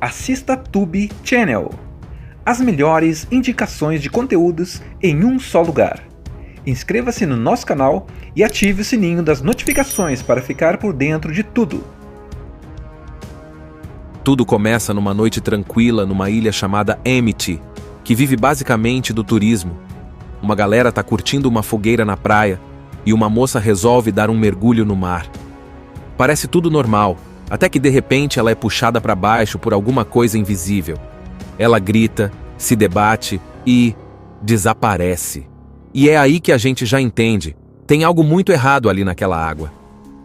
assista Tube Channel. As melhores indicações de conteúdos em um só lugar. Inscreva-se no nosso canal e ative o sininho das notificações para ficar por dentro de tudo. Tudo começa numa noite tranquila numa ilha chamada Amity, que vive basicamente do turismo. Uma galera tá curtindo uma fogueira na praia e uma moça resolve dar um mergulho no mar. Parece tudo normal, até que de repente ela é puxada para baixo por alguma coisa invisível. Ela grita, se debate e desaparece. E é aí que a gente já entende, tem algo muito errado ali naquela água.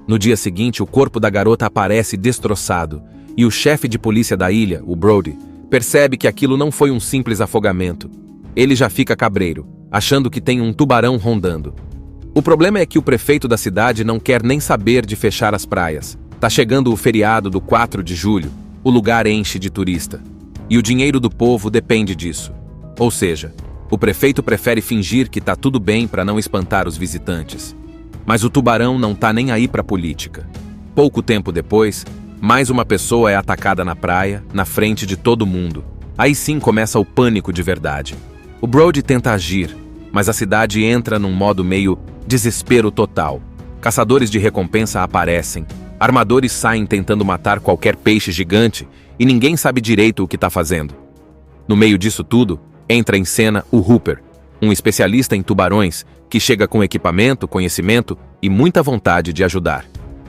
No dia seguinte, o corpo da garota aparece destroçado, e o chefe de polícia da ilha, o Brody, percebe que aquilo não foi um simples afogamento. Ele já fica cabreiro, achando que tem um tubarão rondando. O problema é que o prefeito da cidade não quer nem saber de fechar as praias. Tá chegando o feriado do 4 de julho, o lugar enche de turista. E o dinheiro do povo depende disso. Ou seja, o prefeito prefere fingir que tá tudo bem para não espantar os visitantes. Mas o tubarão não tá nem aí pra política. Pouco tempo depois, mais uma pessoa é atacada na praia, na frente de todo mundo. Aí sim começa o pânico de verdade. O Brody tenta agir, mas a cidade entra num modo meio desespero total. Caçadores de recompensa aparecem, armadores saem tentando matar qualquer peixe gigante e ninguém sabe direito o que tá fazendo. No meio disso tudo, entra em cena o Hooper, um especialista em tubarões que chega com equipamento, conhecimento e muita vontade de ajudar.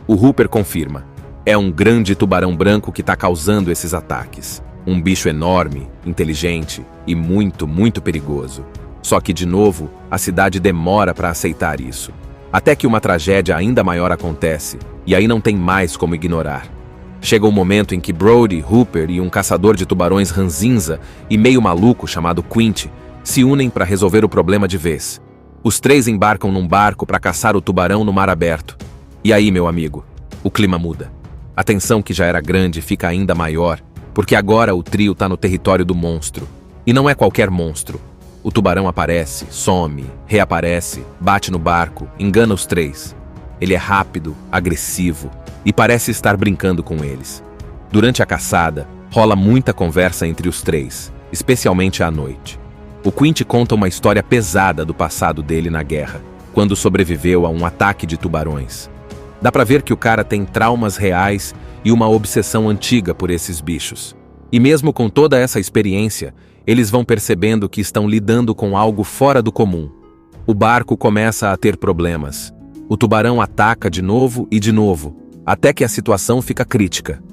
O Hooper confirma. É um grande tubarão branco que está causando esses ataques. Um bicho enorme, inteligente e muito, muito perigoso. Só que, de novo, a cidade demora para aceitar isso. Até que uma tragédia ainda maior acontece, e aí não tem mais como ignorar. Chega o momento em que Brody, Hooper e um caçador de tubarões ranzinza e meio maluco chamado Quint se unem para resolver o problema de vez. Os três embarcam num barco para caçar o tubarão no mar aberto. E aí, meu amigo, o clima muda. A tensão que já era grande fica ainda maior, porque agora o trio tá no território do monstro. E não é qualquer monstro. O tubarão aparece, some, reaparece, bate no barco, engana os três. Ele é rápido, agressivo e parece estar brincando com eles. Durante a caçada, rola muita conversa entre os três, especialmente à noite. O Quint conta uma história pesada do passado dele na guerra, quando sobreviveu a um ataque de tubarões. Dá pra ver que o cara tem traumas reais e uma obsessão antiga por esses bichos. E mesmo com toda essa experiência, eles vão percebendo que estão lidando com algo fora do comum. O barco começa a ter problemas. O tubarão ataca de novo, até que a situação fica crítica.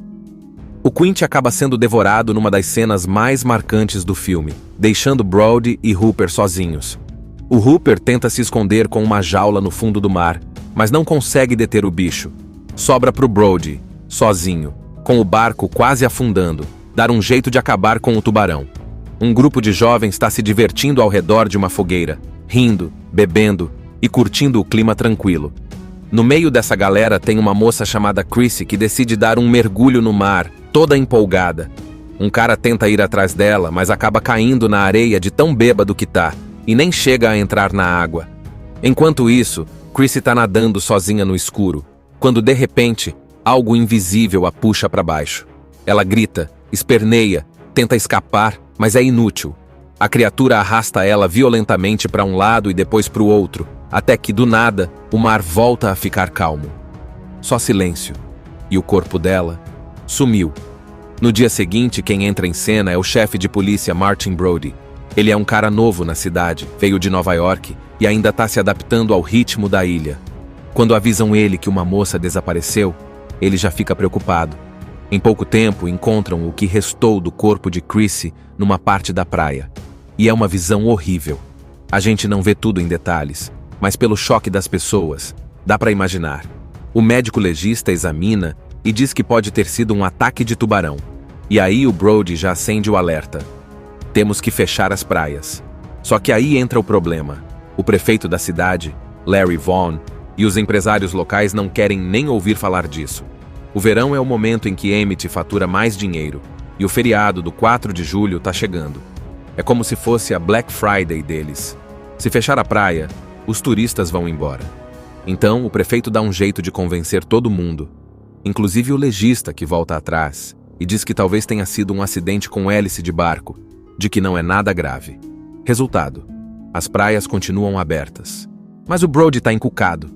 O Quint acaba sendo devorado numa das cenas mais marcantes do filme, deixando Brody e Hooper sozinhos. O Hooper tenta se esconder com uma jaula no fundo do mar, mas não consegue deter o bicho. Sobra pro Brody, sozinho, com o barco quase afundando, dar um jeito de acabar com o tubarão. Um grupo de jovens está se divertindo ao redor de uma fogueira, rindo, bebendo e curtindo o clima tranquilo. No meio dessa galera tem uma moça chamada Chrissy que decide dar um mergulho no mar, toda empolgada. Um cara tenta ir atrás dela, mas acaba caindo na areia de tão bêbado que tá, e nem chega a entrar na água. Enquanto isso, Chrissy tá nadando sozinha no escuro, quando de repente, algo invisível a puxa para baixo. Ela grita, esperneia, tenta escapar, mas é inútil. A criatura arrasta ela violentamente para um lado e depois para o outro, até que, do nada, o mar volta a ficar calmo. Só silêncio. E o corpo dela sumiu. No dia seguinte, quem entra em cena é o chefe de polícia Martin Brody. Ele é um cara novo na cidade, veio de Nova York e ainda está se adaptando ao ritmo da ilha. Quando avisam ele que uma moça desapareceu, ele já fica preocupado. Em pouco tempo, encontram o que restou do corpo de Chrissy numa parte da praia. E é uma visão horrível. A gente não vê tudo em detalhes, mas pelo choque das pessoas, dá para imaginar. O médico legista examina e diz que pode ter sido um ataque de tubarão. E aí o Brody já acende o alerta. Temos que fechar as praias. Só que aí entra o problema. O prefeito da cidade, Larry Vaughn, e os empresários locais não querem nem ouvir falar disso. O verão é o momento em que Amity fatura mais dinheiro, e o feriado do 4 de julho tá chegando. É como se fosse a Black Friday deles. Se fechar a praia, os turistas vão embora. Então, o prefeito dá um jeito de convencer todo mundo, inclusive o legista que volta atrás, e diz que talvez tenha sido um acidente com hélice de barco, de que não é nada grave. Resultado: as praias continuam abertas. Mas o Brody está encucado.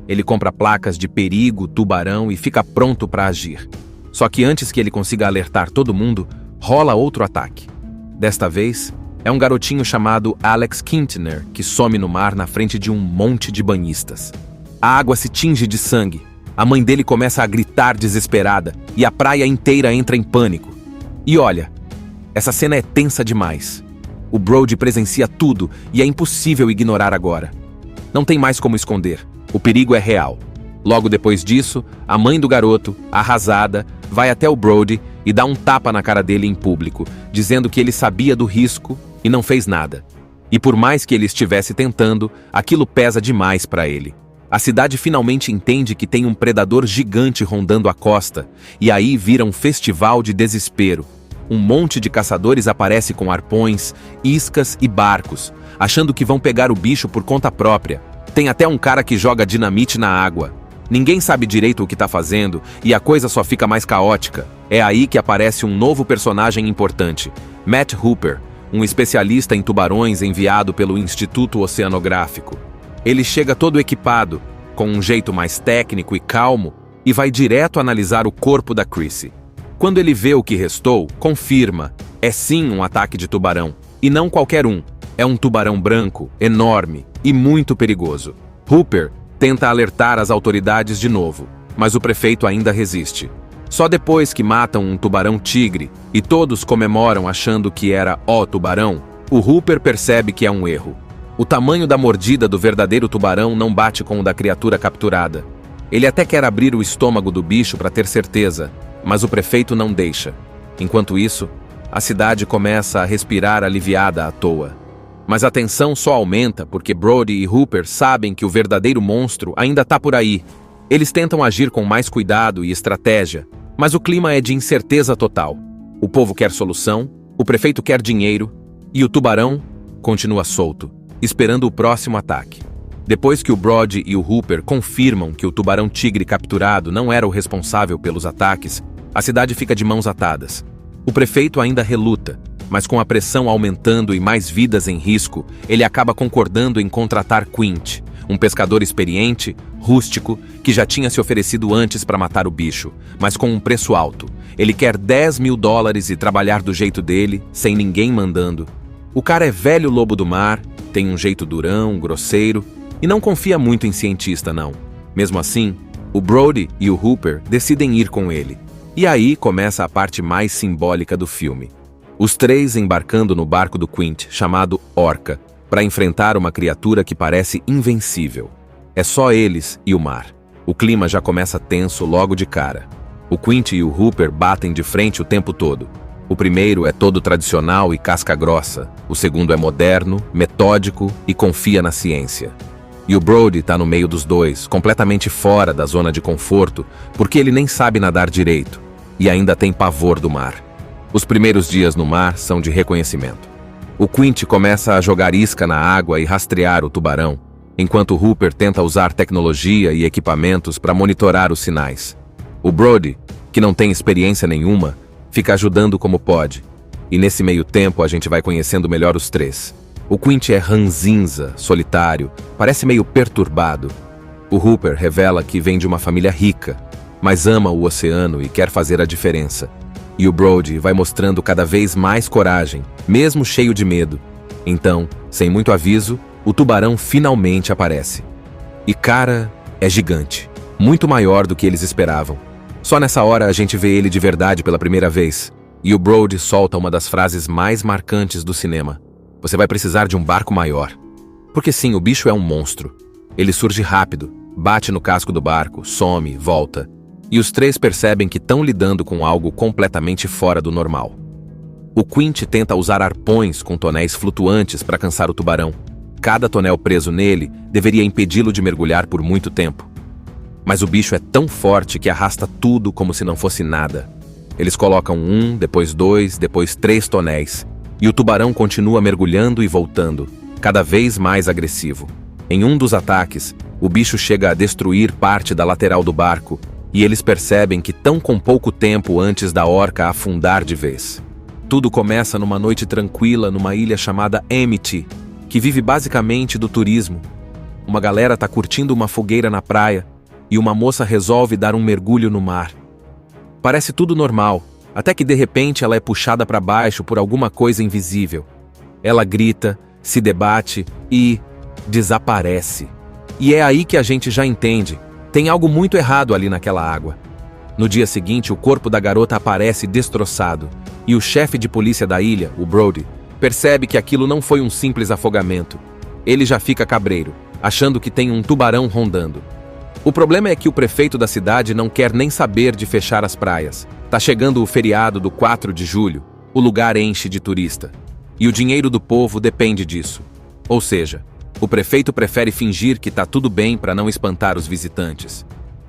Ele compra placas de perigo, tubarão e fica pronto para agir. Só que antes que ele consiga alertar todo mundo, rola outro ataque. Desta vez, é um garotinho chamado Alex Kintner que some no mar na frente de um monte de banhistas. A água se tinge de sangue. A mãe dele começa a gritar desesperada e a praia inteira entra em pânico. E olha, essa cena é tensa demais. O Brody presencia tudo e é impossível ignorar agora. Não tem mais como esconder. O perigo é real. Logo depois disso, a mãe do garoto, arrasada, vai até o Brody e dá um tapa na cara dele em público, dizendo que ele sabia do risco e não fez nada. E por mais que ele estivesse tentando, aquilo pesa demais para ele. A cidade finalmente entende que tem um predador gigante rondando a costa, e aí vira um festival de desespero. Um monte de caçadores aparece com arpões, iscas e barcos, achando que vão pegar o bicho por conta própria. Tem até um cara que joga dinamite na água. Ninguém sabe direito o que está fazendo e a coisa só fica mais caótica. É aí que aparece um novo personagem importante, Matt Hooper, um especialista em tubarões enviado pelo Instituto Oceanográfico. Ele chega todo equipado, com um jeito mais técnico e calmo, e vai direto analisar o corpo da Chrissy. Quando ele vê o que restou, confirma: é sim um ataque de tubarão. E não qualquer um. É um tubarão branco, enorme e muito perigoso. Hooper tenta alertar as autoridades de novo, mas o prefeito ainda resiste. Só depois que matam um tubarão-tigre e todos comemoram achando que era o tubarão, o Hooper percebe que é um erro. O tamanho da mordida do verdadeiro tubarão não bate com o da criatura capturada. Ele até quer abrir o estômago do bicho para ter certeza, mas o prefeito não deixa. Enquanto isso, a cidade começa a respirar aliviada à toa. Mas a tensão só aumenta porque Brody e Hooper sabem que o verdadeiro monstro ainda está por aí. Eles tentam agir com mais cuidado e estratégia, mas o clima é de incerteza total. O povo quer solução, o prefeito quer dinheiro e o tubarão continua solto, esperando o próximo ataque. Depois que o Brody e o Hooper confirmam que o tubarão-tigre capturado não era o responsável pelos ataques, a cidade fica de mãos atadas. O prefeito ainda reluta, mas com a pressão aumentando e mais vidas em risco, ele acaba concordando em contratar Quint, um pescador experiente, rústico, que já tinha se oferecido antes para matar o bicho, mas com um preço alto. Ele quer $10.000 e trabalhar do jeito dele, sem ninguém mandando. O cara é velho lobo do mar, tem um jeito durão, grosseiro, e não confia muito em cientista, não. Mesmo assim, o Brody e o Hooper decidem ir com ele. E aí começa a parte mais simbólica do filme. Os três embarcando no barco do Quint, chamado Orca, para enfrentar uma criatura que parece invencível. É só eles e o mar. O clima já começa tenso logo de cara. O Quint e o Hooper batem de frente o tempo todo. O primeiro é todo tradicional e casca grossa. O segundo é moderno, metódico e confia na ciência. E o Brody está no meio dos dois, completamente fora da zona de conforto, porque ele nem sabe nadar direito e ainda tem pavor do mar. Os primeiros dias no mar são de reconhecimento. O Quint começa a jogar isca na água e rastrear o tubarão, enquanto Hooper tenta usar tecnologia e equipamentos para monitorar os sinais. O Brody, que não tem experiência nenhuma, fica ajudando como pode. E nesse meio tempo a gente vai conhecendo melhor os três. O Quint é ranzinza, solitário, parece meio perturbado. O Hooper revela que vem de uma família rica, mas ama o oceano e quer fazer a diferença. E o Brody vai mostrando cada vez mais coragem, mesmo cheio de medo. Então, sem muito aviso, o tubarão finalmente aparece. E cara, é gigante, muito maior do que eles esperavam. Só nessa hora a gente vê ele de verdade pela primeira vez. E o Brody solta uma das frases mais marcantes do cinema. Você vai precisar de um barco maior. Porque sim, o bicho é um monstro. Ele surge rápido, bate no casco do barco, some, volta. E os três percebem que estão lidando com algo completamente fora do normal. O Quint tenta usar arpões com tonéis flutuantes para cansar o tubarão. Cada tonel preso nele deveria impedi-lo de mergulhar por muito tempo. Mas o bicho é tão forte que arrasta tudo como se não fosse nada. Eles colocam 1, depois 2, depois 3 tonéis. E o tubarão continua mergulhando e voltando, cada vez mais agressivo. Em um dos ataques, o bicho chega a destruir parte da lateral do barco, E eles percebem que tão com pouco tempo antes da orca afundar de vez. Tudo começa numa noite tranquila numa ilha chamada Amity, que vive basicamente do turismo. Uma galera tá curtindo uma fogueira na praia e uma moça resolve dar um mergulho no mar. Parece tudo normal, até que de repente ela é puxada para baixo por alguma coisa invisível. Ela grita, se debate e desaparece. E é aí que a gente já entende, tem algo muito errado ali naquela água. No dia seguinte, o corpo da garota aparece destroçado, e o chefe de polícia da ilha, o Brody, percebe que aquilo não foi um simples afogamento. Ele já fica cabreiro, achando que tem um tubarão rondando. O problema é que o prefeito da cidade não quer nem saber de fechar as praias. Tá chegando o feriado do 4 de julho, o lugar enche de turista. E o dinheiro do povo depende disso. Ou seja, o prefeito prefere fingir que tá tudo bem para não espantar os visitantes.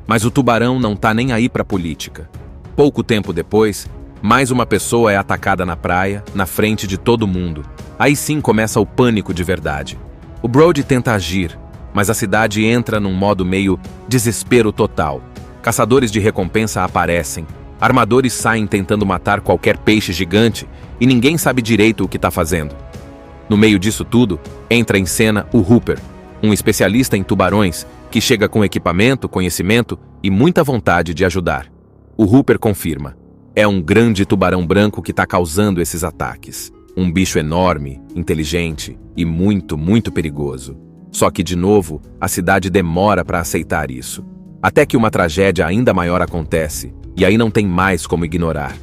Mas o tubarão não tá nem aí pra política. Pouco tempo depois, mais uma pessoa é atacada na praia, na frente de todo mundo. Aí sim começa o pânico de verdade. O Brody tenta agir, mas a cidade entra num modo meio desespero total. Caçadores de recompensa aparecem, armadores saem tentando matar qualquer peixe gigante e ninguém sabe direito o que tá fazendo. No meio disso tudo, entra em cena o Hooper, um especialista em tubarões que chega com equipamento, conhecimento e muita vontade de ajudar. O Hooper confirma: é um grande tubarão branco que está causando esses ataques. Um bicho enorme, inteligente e muito, muito perigoso. Só que, de novo, a cidade demora para aceitar isso. Até que uma tragédia ainda maior acontece, e aí não tem mais como ignorar.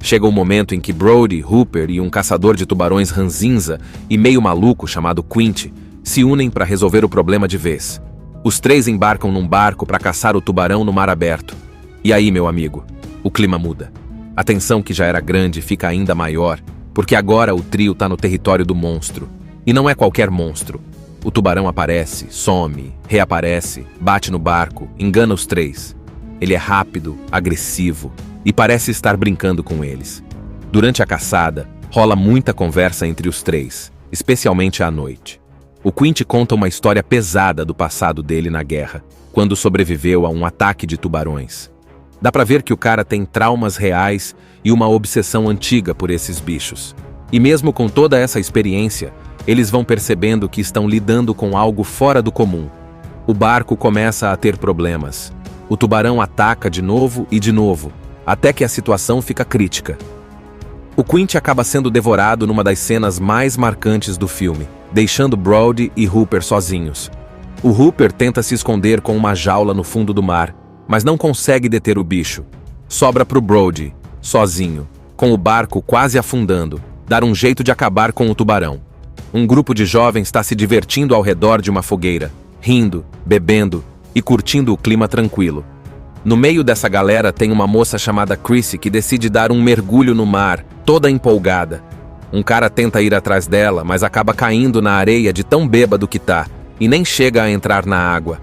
Chega um momento em que Brody, Hooper e um caçador de tubarões ranzinza e meio maluco chamado Quint se unem para resolver o problema de vez. Os três embarcam num barco para caçar o tubarão no mar aberto. E aí, meu amigo, o clima muda. A tensão que já era grande fica ainda maior, porque agora o trio tá no território do monstro. E não é qualquer monstro. O tubarão aparece, some, reaparece, bate no barco, engana os três. Ele é rápido, agressivo e parece estar brincando com eles. Durante a caçada, rola muita conversa entre os três, especialmente à noite. O Quint conta uma história pesada do passado dele na guerra, quando sobreviveu a um ataque de tubarões. Dá pra ver que o cara tem traumas reais e uma obsessão antiga por esses bichos. E mesmo com toda essa experiência, eles vão percebendo que estão lidando com algo fora do comum. O barco começa a ter problemas. O tubarão ataca de novo, até que a situação fica crítica. O Quint acaba sendo devorado numa das cenas mais marcantes do filme, deixando Brody e Hooper sozinhos. O Hooper tenta se esconder com uma jaula no fundo do mar, mas não consegue deter o bicho. Sobra pro Brody, sozinho, com o barco quase afundando, dar um jeito de acabar com o tubarão. Um grupo de jovens está se divertindo ao redor de uma fogueira, rindo, bebendo e curtindo o clima tranquilo. No meio dessa galera tem uma moça chamada Chrissy que decide dar um mergulho no mar, toda empolgada. Um cara tenta ir atrás dela, mas acaba caindo na areia de tão bêbado que tá, e nem chega a entrar na água.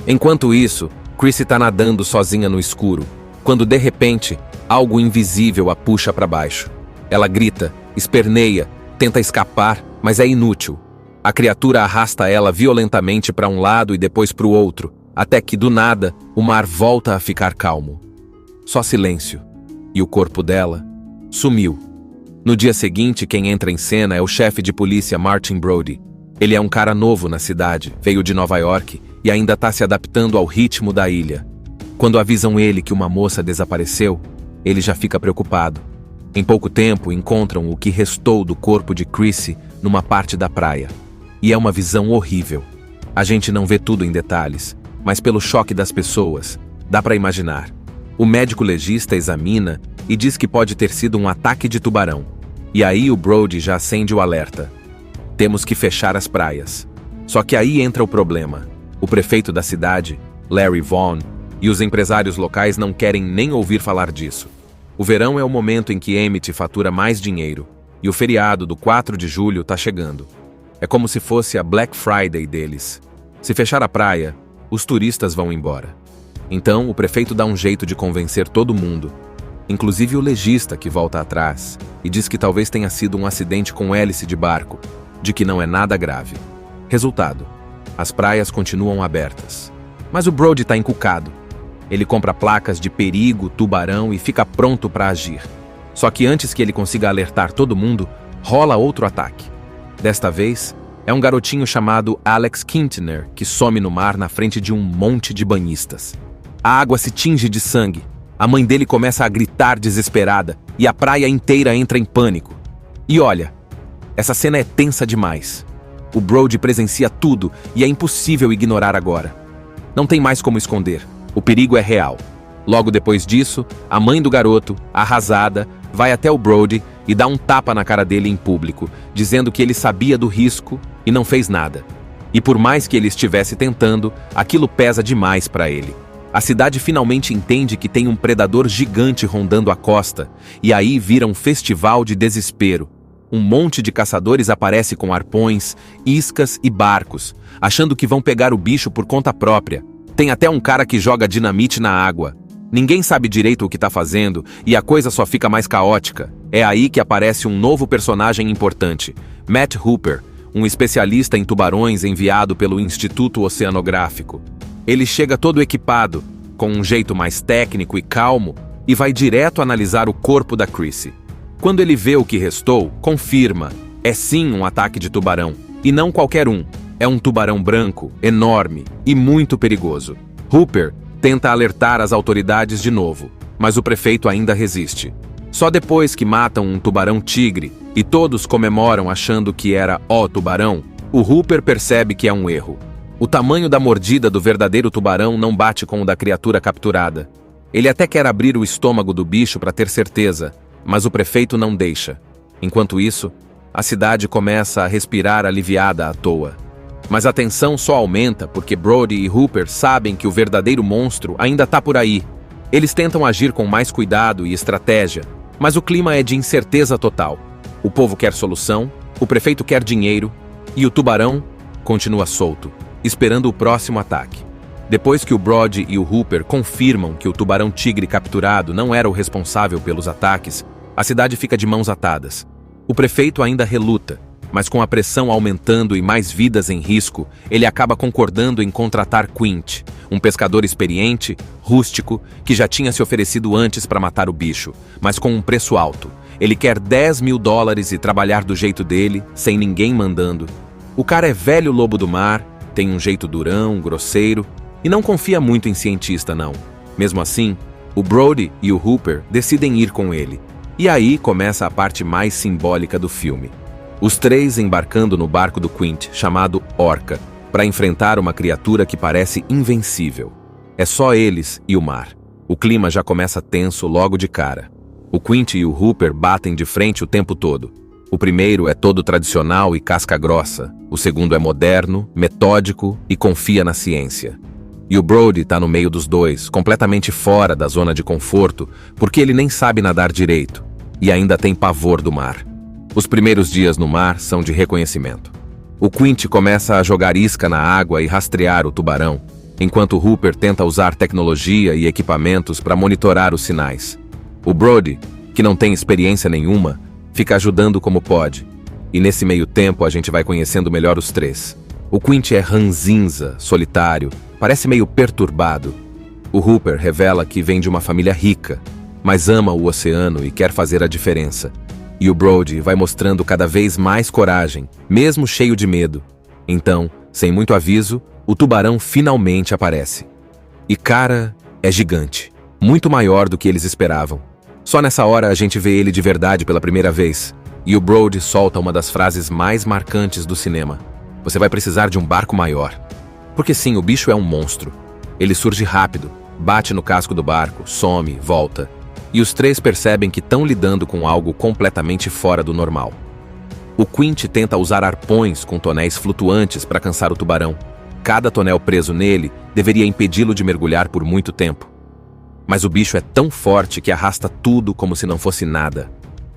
Enquanto isso, Chrissy tá nadando sozinha no escuro, quando de repente, algo invisível a puxa para baixo. Ela grita, esperneia, tenta escapar, mas é inútil. A criatura arrasta ela violentamente para um lado e depois para o outro, até que, do nada, o mar volta a ficar calmo. Só silêncio. E o corpo dela sumiu. No dia seguinte, quem entra em cena é o chefe de polícia Martin Brody. Ele é um cara novo na cidade, veio de Nova York e ainda está se adaptando ao ritmo da ilha. Quando avisam ele que uma moça desapareceu, ele já fica preocupado. Em pouco tempo, encontram o que restou do corpo de Chrissy numa parte da praia. E é uma visão horrível. A gente não vê tudo em detalhes, mas pelo choque das pessoas, dá para imaginar. O médico legista examina e diz que pode ter sido um ataque de tubarão. E aí o Brody já acende o alerta. Temos que fechar as praias. Só que aí entra o problema. O prefeito da cidade, Larry Vaughn, e os empresários locais não querem nem ouvir falar disso. O verão é o momento em que Amity fatura mais dinheiro, e o feriado do 4 de julho está chegando. É como se fosse a Black Friday deles. Se fechar a praia, os turistas vão embora. Então, o prefeito dá um jeito de convencer todo mundo, inclusive o legista que volta atrás, e diz que talvez tenha sido um acidente com hélice de barco, de que não é nada grave. Resultado: as praias continuam abertas. Mas o Brody está encucado. Ele compra placas de perigo, tubarão e fica pronto para agir. Só que antes que ele consiga alertar todo mundo, rola outro ataque. Desta vez, é um garotinho chamado Alex Kintner que some no mar na frente de um monte de banhistas. A água se tinge de sangue. A mãe dele começa a gritar desesperada e a praia inteira entra em pânico. E olha, essa cena é tensa demais. O Brody presencia tudo e é impossível ignorar agora. Não tem mais como esconder. O perigo é real. Logo depois disso, a mãe do garoto, arrasada, vai até o Brody e dá um tapa na cara dele em público, dizendo que ele sabia do risco e não fez nada. E por mais que ele estivesse tentando, aquilo pesa demais para ele. A cidade finalmente entende que tem um predador gigante rondando a costa, e aí vira um festival de desespero. Um monte de caçadores aparece com arpões, iscas e barcos, achando que vão pegar o bicho por conta própria. Tem até um cara que joga dinamite na água. Ninguém sabe direito o que tá fazendo e a coisa só fica mais caótica. É aí que aparece um novo personagem importante, Matt Hooper, um especialista em tubarões enviado pelo Instituto Oceanográfico. Ele chega todo equipado, com um jeito mais técnico e calmo, e vai direto analisar o corpo da Chrissy. Quando ele vê o que restou, confirma. É sim um ataque de tubarão. E não qualquer um. É um tubarão branco, enorme e muito perigoso. Hooper tenta alertar as autoridades de novo, mas o prefeito ainda resiste. Só depois que matam um tubarão-tigre e todos comemoram achando que era o tubarão, o Hooper percebe que é um erro. O tamanho da mordida do verdadeiro tubarão não bate com o da criatura capturada. Ele até quer abrir o estômago do bicho para ter certeza, mas o prefeito não deixa. Enquanto isso, a cidade começa a respirar aliviada à toa. Mas a tensão só aumenta porque Brody e Hooper sabem que o verdadeiro monstro ainda está por aí. Eles tentam agir com mais cuidado e estratégia, mas o clima é de incerteza total. O povo quer solução, o prefeito quer dinheiro e o tubarão continua solto, esperando o próximo ataque. Depois que o Brody e o Hooper confirmam que o tubarão-tigre capturado não era o responsável pelos ataques, a cidade fica de mãos atadas. O prefeito ainda reluta, mas com a pressão aumentando e mais vidas em risco, ele acaba concordando em contratar Quint, um pescador experiente, rústico, que já tinha se oferecido antes para matar o bicho, mas com um preço alto. Ele quer $10.000 e trabalhar do jeito dele, sem ninguém mandando. O cara é velho lobo do mar, tem um jeito durão, grosseiro, e não confia muito em cientista, não. Mesmo assim, o Brody e o Hooper decidem ir com ele. E aí começa a parte mais simbólica do filme. Os três embarcando no barco do Quint, chamado Orca, para enfrentar uma criatura que parece invencível. É só eles e o mar. O clima já começa tenso logo de cara. O Quint e o Hooper batem de frente o tempo todo. O primeiro é todo tradicional e casca grossa. O segundo é moderno, metódico e confia na ciência. E o Brody tá no meio dos dois, completamente fora da zona de conforto, porque ele nem sabe nadar direito e ainda tem pavor do mar. Os primeiros dias no mar são de reconhecimento. O Quint começa a jogar isca na água e rastrear o tubarão, enquanto Hooper tenta usar tecnologia e equipamentos para monitorar os sinais. O Brody, que não tem experiência nenhuma, fica ajudando como pode. E nesse meio tempo a gente vai conhecendo melhor os três. O Quint é ranzinza, solitário, parece meio perturbado. O Hooper revela que vem de uma família rica, mas ama o oceano e quer fazer a diferença. E o Brody vai mostrando cada vez mais coragem, mesmo cheio de medo. Então, sem muito aviso, o tubarão finalmente aparece. E cara, é gigante, muito maior do que eles esperavam. Só nessa hora a gente vê ele de verdade pela primeira vez. E o Brody solta uma das frases mais marcantes do cinema. Você vai precisar de um barco maior. Porque sim, o bicho é um monstro. Ele surge rápido, bate no casco do barco, some, volta. E os três percebem que estão lidando com algo completamente fora do normal. O Quint tenta usar arpões com tonéis flutuantes para cansar o tubarão. Cada tonel preso nele deveria impedi-lo de mergulhar por muito tempo. Mas o bicho é tão forte que arrasta tudo como se não fosse nada.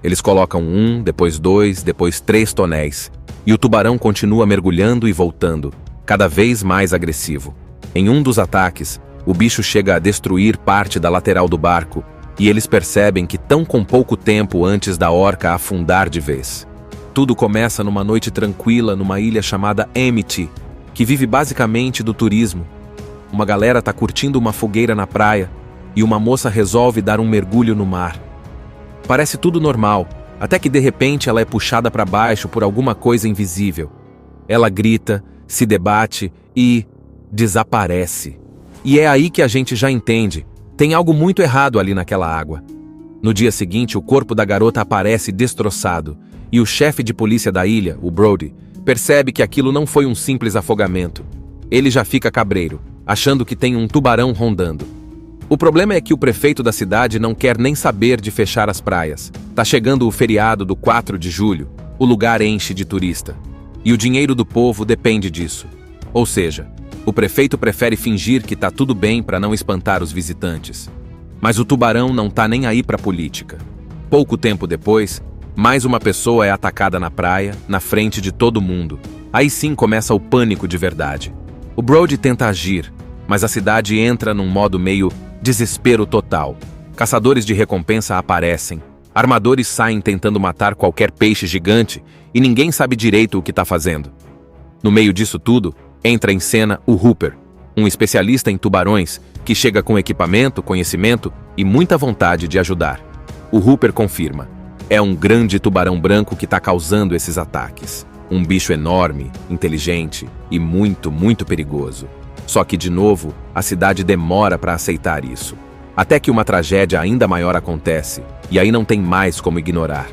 Eles colocam 1, depois 2, depois 3 tonéis. E o tubarão continua mergulhando e voltando, cada vez mais agressivo. Em um dos ataques, o bicho chega a destruir parte da lateral do barco, e eles percebem que estão com pouco tempo antes da orca afundar de vez. Tudo começa numa noite tranquila numa ilha chamada Amity, que vive basicamente do turismo. uma galera tá curtindo uma fogueira na praia e uma moça resolve dar um mergulho no mar. Parece tudo normal, até que de repente ela é puxada para baixo por alguma coisa invisível. Ela grita, se debate e desaparece. E é aí que a gente já entende, tem algo muito errado ali naquela água. No dia seguinte, o corpo da garota aparece destroçado, e o chefe de polícia da ilha, o Brody, percebe que aquilo não foi um simples afogamento. Ele já fica cabreiro, achando que tem um tubarão rondando. O problema é que o prefeito da cidade não quer nem saber de fechar as praias. Tá chegando o feriado do 4 de julho, o lugar enche de turista. E o dinheiro do povo depende disso. Ou seja, o prefeito prefere fingir que tá tudo bem para não espantar os visitantes. Mas o tubarão não tá nem aí pra política. Pouco tempo depois, mais uma pessoa é atacada na praia, na frente de todo mundo. Aí sim começa o pânico de verdade. O Brody tenta agir, mas a cidade entra num modo meio desespero total. Caçadores de recompensa aparecem, armadores saem tentando matar qualquer peixe gigante e ninguém sabe direito o que tá fazendo. No meio disso tudo, entra em cena o Hooper, um especialista em tubarões que chega com equipamento, conhecimento e muita vontade de ajudar. O Hooper confirma: é um grande tubarão branco que está causando esses ataques. Um bicho enorme, inteligente e muito, muito perigoso. Só que, de novo, a cidade demora para aceitar isso. Até que uma tragédia ainda maior acontece, e aí não tem mais como ignorar.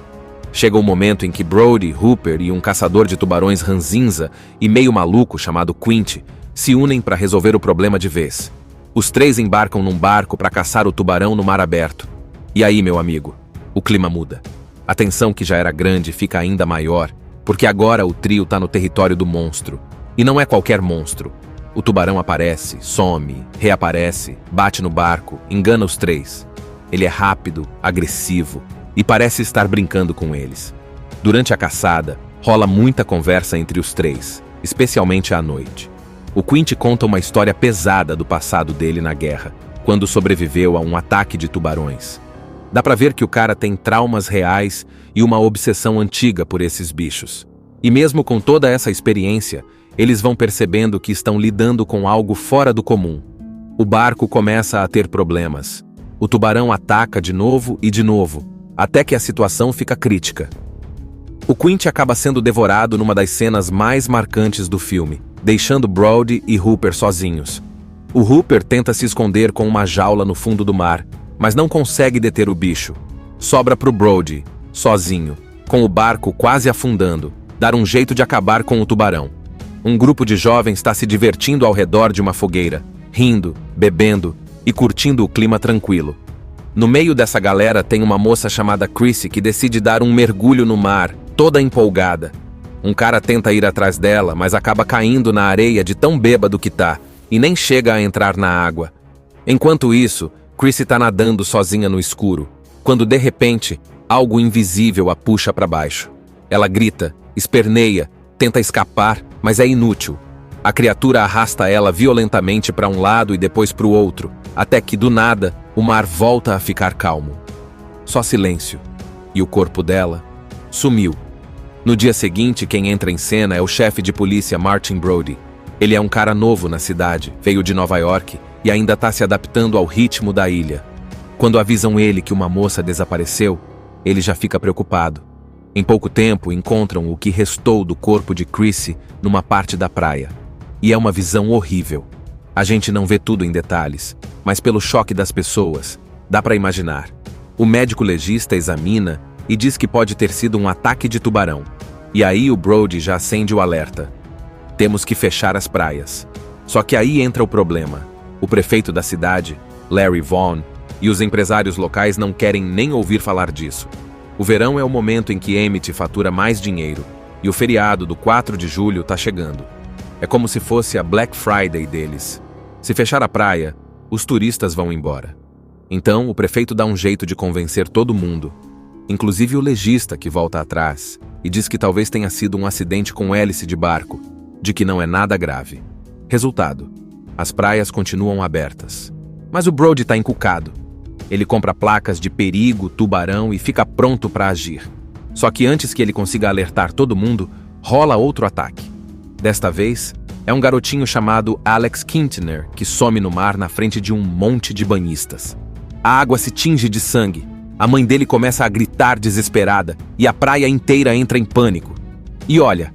Chega o momento em que Brody, Hooper e um caçador de tubarões ranzinza e meio maluco chamado Quint se unem para resolver o problema de vez. Os três embarcam num barco para caçar o tubarão no mar aberto. E aí, meu amigo, o clima muda. A tensão que já era grande fica ainda maior, porque agora o trio tá no território do monstro. E não é qualquer monstro. O tubarão aparece, some, reaparece, bate no barco, engana os três. Ele é rápido, agressivo e parece estar brincando com eles. Durante a caçada, rola muita conversa entre os três, especialmente à noite. O Quint conta uma história pesada do passado dele na guerra, quando sobreviveu a um ataque de tubarões. Dá pra ver que o cara tem traumas reais e uma obsessão antiga por esses bichos. E mesmo com toda essa experiência, eles vão percebendo que estão lidando com algo fora do comum. O barco começa a ter problemas. O tubarão ataca de novo, até que a situação fica crítica. O Quint acaba sendo devorado numa das cenas mais marcantes do filme, deixando Brody e Hooper sozinhos. O Hooper tenta se esconder com uma jaula no fundo do mar, mas não consegue deter o bicho. Sobra pro Brody, sozinho, com o barco quase afundando, dar um jeito de acabar com o tubarão. Um grupo de jovens está se divertindo ao redor de uma fogueira, rindo, bebendo e curtindo o clima tranquilo. No meio dessa galera tem uma moça chamada Chrissy que decide dar um mergulho no mar, toda empolgada. Um cara tenta ir atrás dela, mas acaba caindo na areia de tão bêbado que tá, e nem chega a entrar na água. Enquanto isso, Chrissy tá nadando sozinha no escuro, quando de repente, algo invisível a puxa para baixo. Ela grita, esperneia, tenta escapar, mas é inútil. A criatura arrasta ela violentamente para um lado e depois para o outro, até que, do nada, o mar volta a ficar calmo. Só silêncio. E o corpo dela sumiu. No dia seguinte, quem entra em cena é o chefe de polícia Martin Brody. Ele é um cara novo na cidade, veio de Nova York e ainda está se adaptando ao ritmo da ilha. Quando avisam ele que uma moça desapareceu, ele já fica preocupado. Em pouco tempo, encontram o que restou do corpo de Chrissy numa parte da praia. E é uma visão horrível. A gente não vê tudo em detalhes, mas pelo choque das pessoas, dá para imaginar. O médico legista examina e diz que pode ter sido um ataque de tubarão. E aí o Brody já acende o alerta. Temos que fechar as praias. Só que aí entra o problema. O prefeito da cidade, Larry Vaughn, e os empresários locais não querem nem ouvir falar disso. O verão é o momento em que Emmett fatura mais dinheiro, e o feriado do 4 de julho está chegando. É como se fosse a Black Friday deles. Se fechar a praia, os turistas vão embora. Então, o prefeito dá um jeito de convencer todo mundo, inclusive o legista que volta atrás, e diz que talvez tenha sido um acidente com hélice de barco, de que não é nada grave. Resultado: as praias continuam abertas. Mas o Brody está encucado. Ele compra placas de perigo, tubarão e fica pronto para agir. Só que antes que ele consiga alertar todo mundo, rola outro ataque. Desta vez, É um garotinho chamado Alex Kintner que some no mar na frente de um monte de banhistas. A água se tinge de sangue. A mãe dele começa a gritar desesperada e a praia inteira entra em pânico. E olha,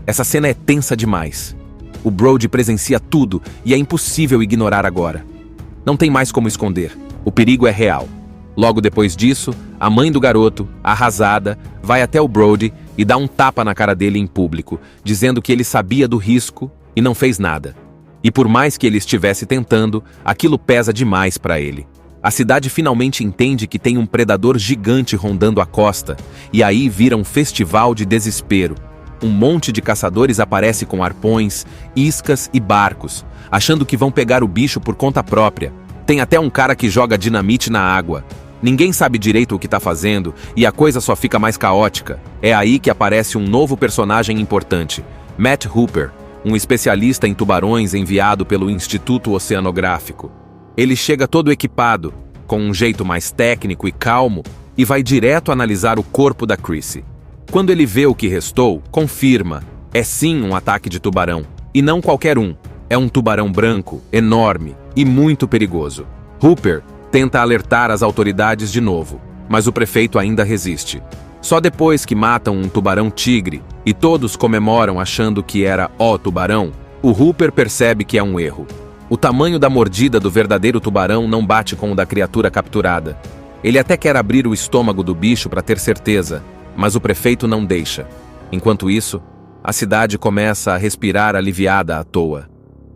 essa cena é tensa demais. O Brody presencia tudo e é impossível ignorar agora. Não tem mais como esconder. O perigo é real. Logo depois disso, a mãe do garoto, arrasada, vai até o Brody e dá um tapa na cara dele em público, dizendo que ele sabia do risco e não fez nada. E por mais que ele estivesse tentando, aquilo pesa demais para ele. A cidade finalmente entende que tem um predador gigante rondando a costa, e aí vira um festival de desespero. Um monte de caçadores aparece com arpões, iscas e barcos, achando que vão pegar o bicho por conta própria. Tem até um cara que joga dinamite na água. Ninguém sabe direito o que tá fazendo, e a coisa só fica mais caótica. É aí que aparece um novo personagem importante, Matt Hooper, um especialista em tubarões enviado pelo Instituto Oceanográfico. Ele chega todo equipado, com um jeito mais técnico e calmo, e vai direto analisar o corpo da Chrissy. Quando ele vê o que restou, confirma. É sim um ataque de tubarão. E não qualquer um. É um tubarão branco, enorme e muito perigoso. Hooper tenta alertar as autoridades de novo, mas o prefeito ainda resiste. Só depois que matam um tubarão-tigre e todos comemoram achando que era o tubarão, o Hooper percebe que é um erro. O tamanho da mordida do verdadeiro tubarão não bate com o da criatura capturada. Ele até quer abrir o estômago do bicho para ter certeza, mas o prefeito não deixa. Enquanto isso, a cidade começa a respirar aliviada à toa.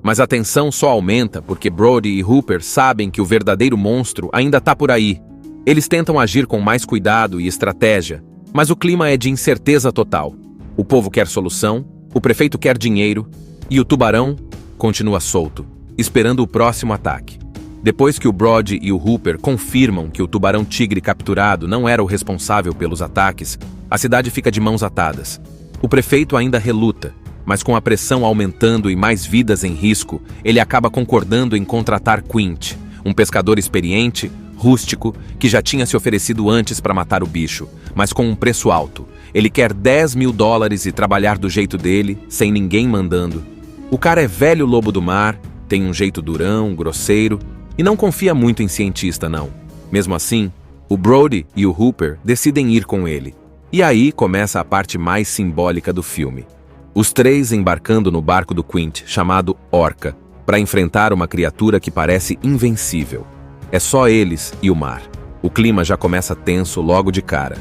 Mas a tensão só aumenta porque Brody e Hooper sabem que o verdadeiro monstro ainda está por aí. Eles tentam agir com mais cuidado e estratégia, mas o clima é de incerteza total. O povo quer solução, o prefeito quer dinheiro e o tubarão continua solto, esperando o próximo ataque. Depois que o Brody e o Hooper confirmam que o tubarão-tigre capturado não era o responsável pelos ataques, a cidade fica de mãos atadas. O prefeito ainda reluta, mas com a pressão aumentando e mais vidas em risco, ele acaba concordando em contratar Quint, um pescador experiente, rústico, que já tinha se oferecido antes para matar o bicho, mas com um preço alto. Ele quer $10.000 e trabalhar do jeito dele, sem ninguém mandando. O cara é velho lobo do mar, tem um jeito durão, grosseiro, e não confia muito em cientista, não. Mesmo assim, o Brody e o Hooper decidem ir com ele. E aí começa a parte mais simbólica do filme. Os três embarcando no barco do Quint, chamado Orca, para enfrentar uma criatura que parece invencível. É só eles e o mar. O clima já começa tenso logo de cara.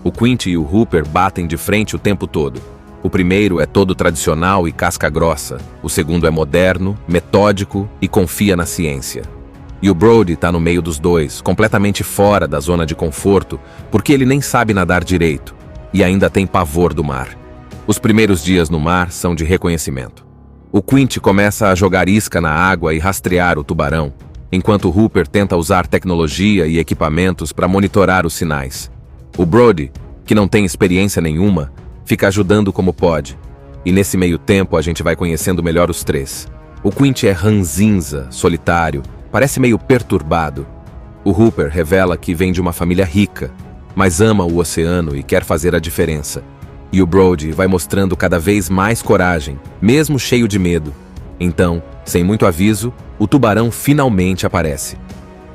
O Quint e o Hooper batem de frente o tempo todo. O primeiro é todo tradicional e casca grossa. O segundo é moderno, metódico e confia na ciência. E o Brody tá no meio dos dois, completamente fora da zona de conforto, porque ele nem sabe nadar direito e ainda tem pavor do mar. Os primeiros dias no mar são de reconhecimento. O Quint começa a jogar isca na água e rastrear o tubarão, enquanto Hooper tenta usar tecnologia e equipamentos para monitorar os sinais. O Brody, que não tem experiência nenhuma, fica ajudando como pode. E nesse meio tempo a gente vai conhecendo melhor os três. O Quint é ranzinza, solitário, parece meio perturbado. O Hooper revela que vem de uma família rica, mas ama o oceano e quer fazer a diferença. E o Brody vai mostrando cada vez mais coragem, mesmo cheio de medo. Então, sem muito aviso, o tubarão finalmente aparece.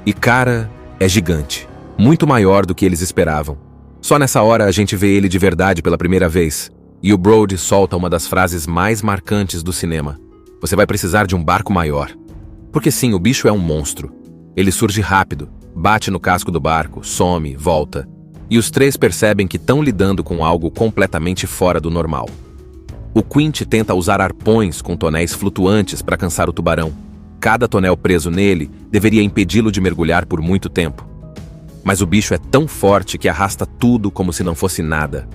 E cara, é gigante, muito maior do que eles esperavam. Só nessa hora a gente vê ele de verdade pela primeira vez. E o Brody solta uma das frases mais marcantes do cinema. Você vai precisar de um barco maior. Porque sim, o bicho é um monstro. Ele surge rápido, bate no casco do barco, some, volta. E os três percebem que estão lidando com algo completamente fora do normal. O Quint tenta usar arpões com tonéis flutuantes para cansar o tubarão. Cada tonel preso nele deveria impedi-lo de mergulhar por muito tempo. Mas o bicho é tão forte que arrasta tudo como se não fosse nada.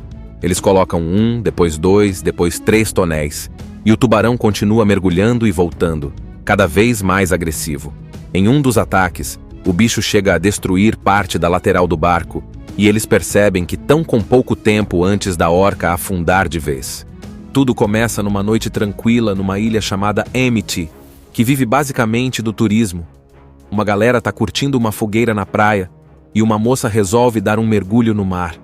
Eles colocam 1, depois 2, depois 3 tonéis. E o tubarão continua mergulhando e voltando, cada vez mais agressivo. Em um dos ataques, o bicho chega a destruir parte da lateral do barco, e eles percebem que estão com pouco tempo antes da orca afundar de vez. Tudo começa numa noite tranquila numa ilha chamada Amity, que vive basicamente do turismo. Uma galera tá curtindo uma fogueira na praia, e uma moça resolve dar um mergulho no mar.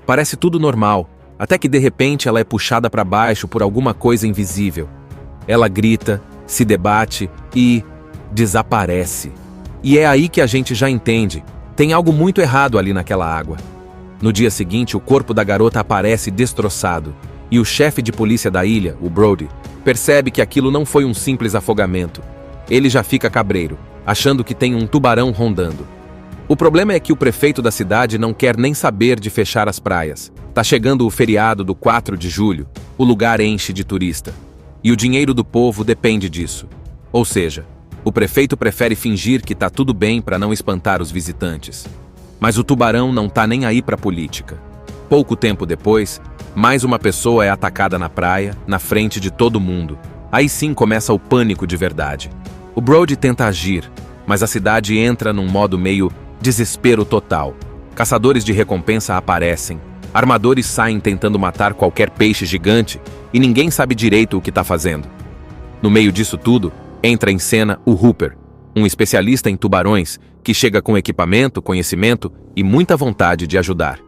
Parece tudo normal, até que de repente ela é puxada para baixo por alguma coisa invisível. Ela grita, se debate e desaparece. E é aí que a gente já entende. Tem algo muito errado ali naquela água. No dia seguinte, o corpo da garota aparece destroçado. E o chefe de polícia da ilha, o Brody, percebe que aquilo não foi um simples afogamento. Ele já fica cabreiro, achando que tem um tubarão rondando. O problema é que o prefeito da cidade não quer nem saber de fechar as praias. Tá chegando o feriado do 4 de julho, o lugar enche de turista. E o dinheiro do povo depende disso. Ou seja, o prefeito prefere fingir que tá tudo bem para não espantar os visitantes. Mas o tubarão não tá nem aí pra política. Pouco tempo depois, mais uma pessoa é atacada na praia, na frente de todo mundo. Aí sim começa o pânico de verdade. O Brody tenta agir, mas a cidade entra num modo meio desespero total. Caçadores de recompensa aparecem, armadores saem tentando matar qualquer peixe gigante e ninguém sabe direito o que tá fazendo. No meio disso tudo, entra em cena o Hooper, um especialista em tubarões que chega com equipamento, conhecimento e muita vontade de ajudar.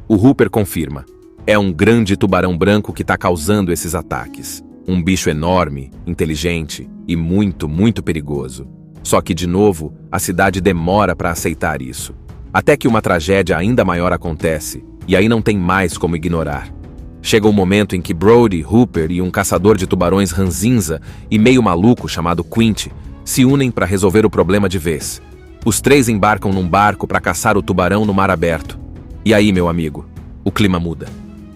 O Hooper confirma. É um grande tubarão branco que está causando esses ataques. Um bicho enorme, inteligente e muito, muito perigoso. Só que, de novo, a cidade demora para aceitar isso. Até que uma tragédia ainda maior acontece, e aí não tem mais como ignorar. Chega o momento em que Brody, Hooper e um caçador de tubarões ranzinza e meio maluco chamado Quint se unem para resolver o problema de vez. Os três embarcam num barco para caçar o tubarão no mar aberto. E aí, meu amigo, o clima muda.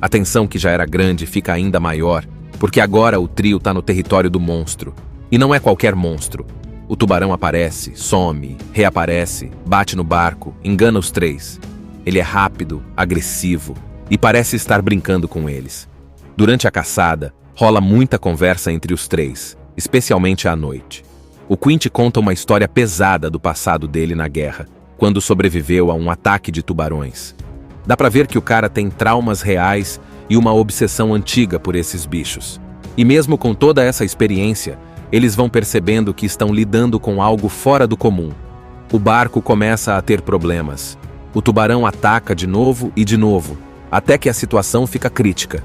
A tensão que já era grande fica ainda maior, porque agora o trio tá no território do monstro. E não é qualquer monstro. O tubarão aparece, some, reaparece, bate no barco, engana os três. Ele é rápido, agressivo e parece estar brincando com eles. Durante a caçada, rola muita conversa entre os três, especialmente à noite. O Quint conta uma história pesada do passado dele na guerra, quando sobreviveu a um ataque de tubarões. Dá pra ver que o cara tem traumas reais e uma obsessão antiga por esses bichos. E mesmo com toda essa experiência, eles vão percebendo que estão lidando com algo fora do comum. O barco começa a ter problemas. O tubarão ataca de novo, até que a situação fica crítica.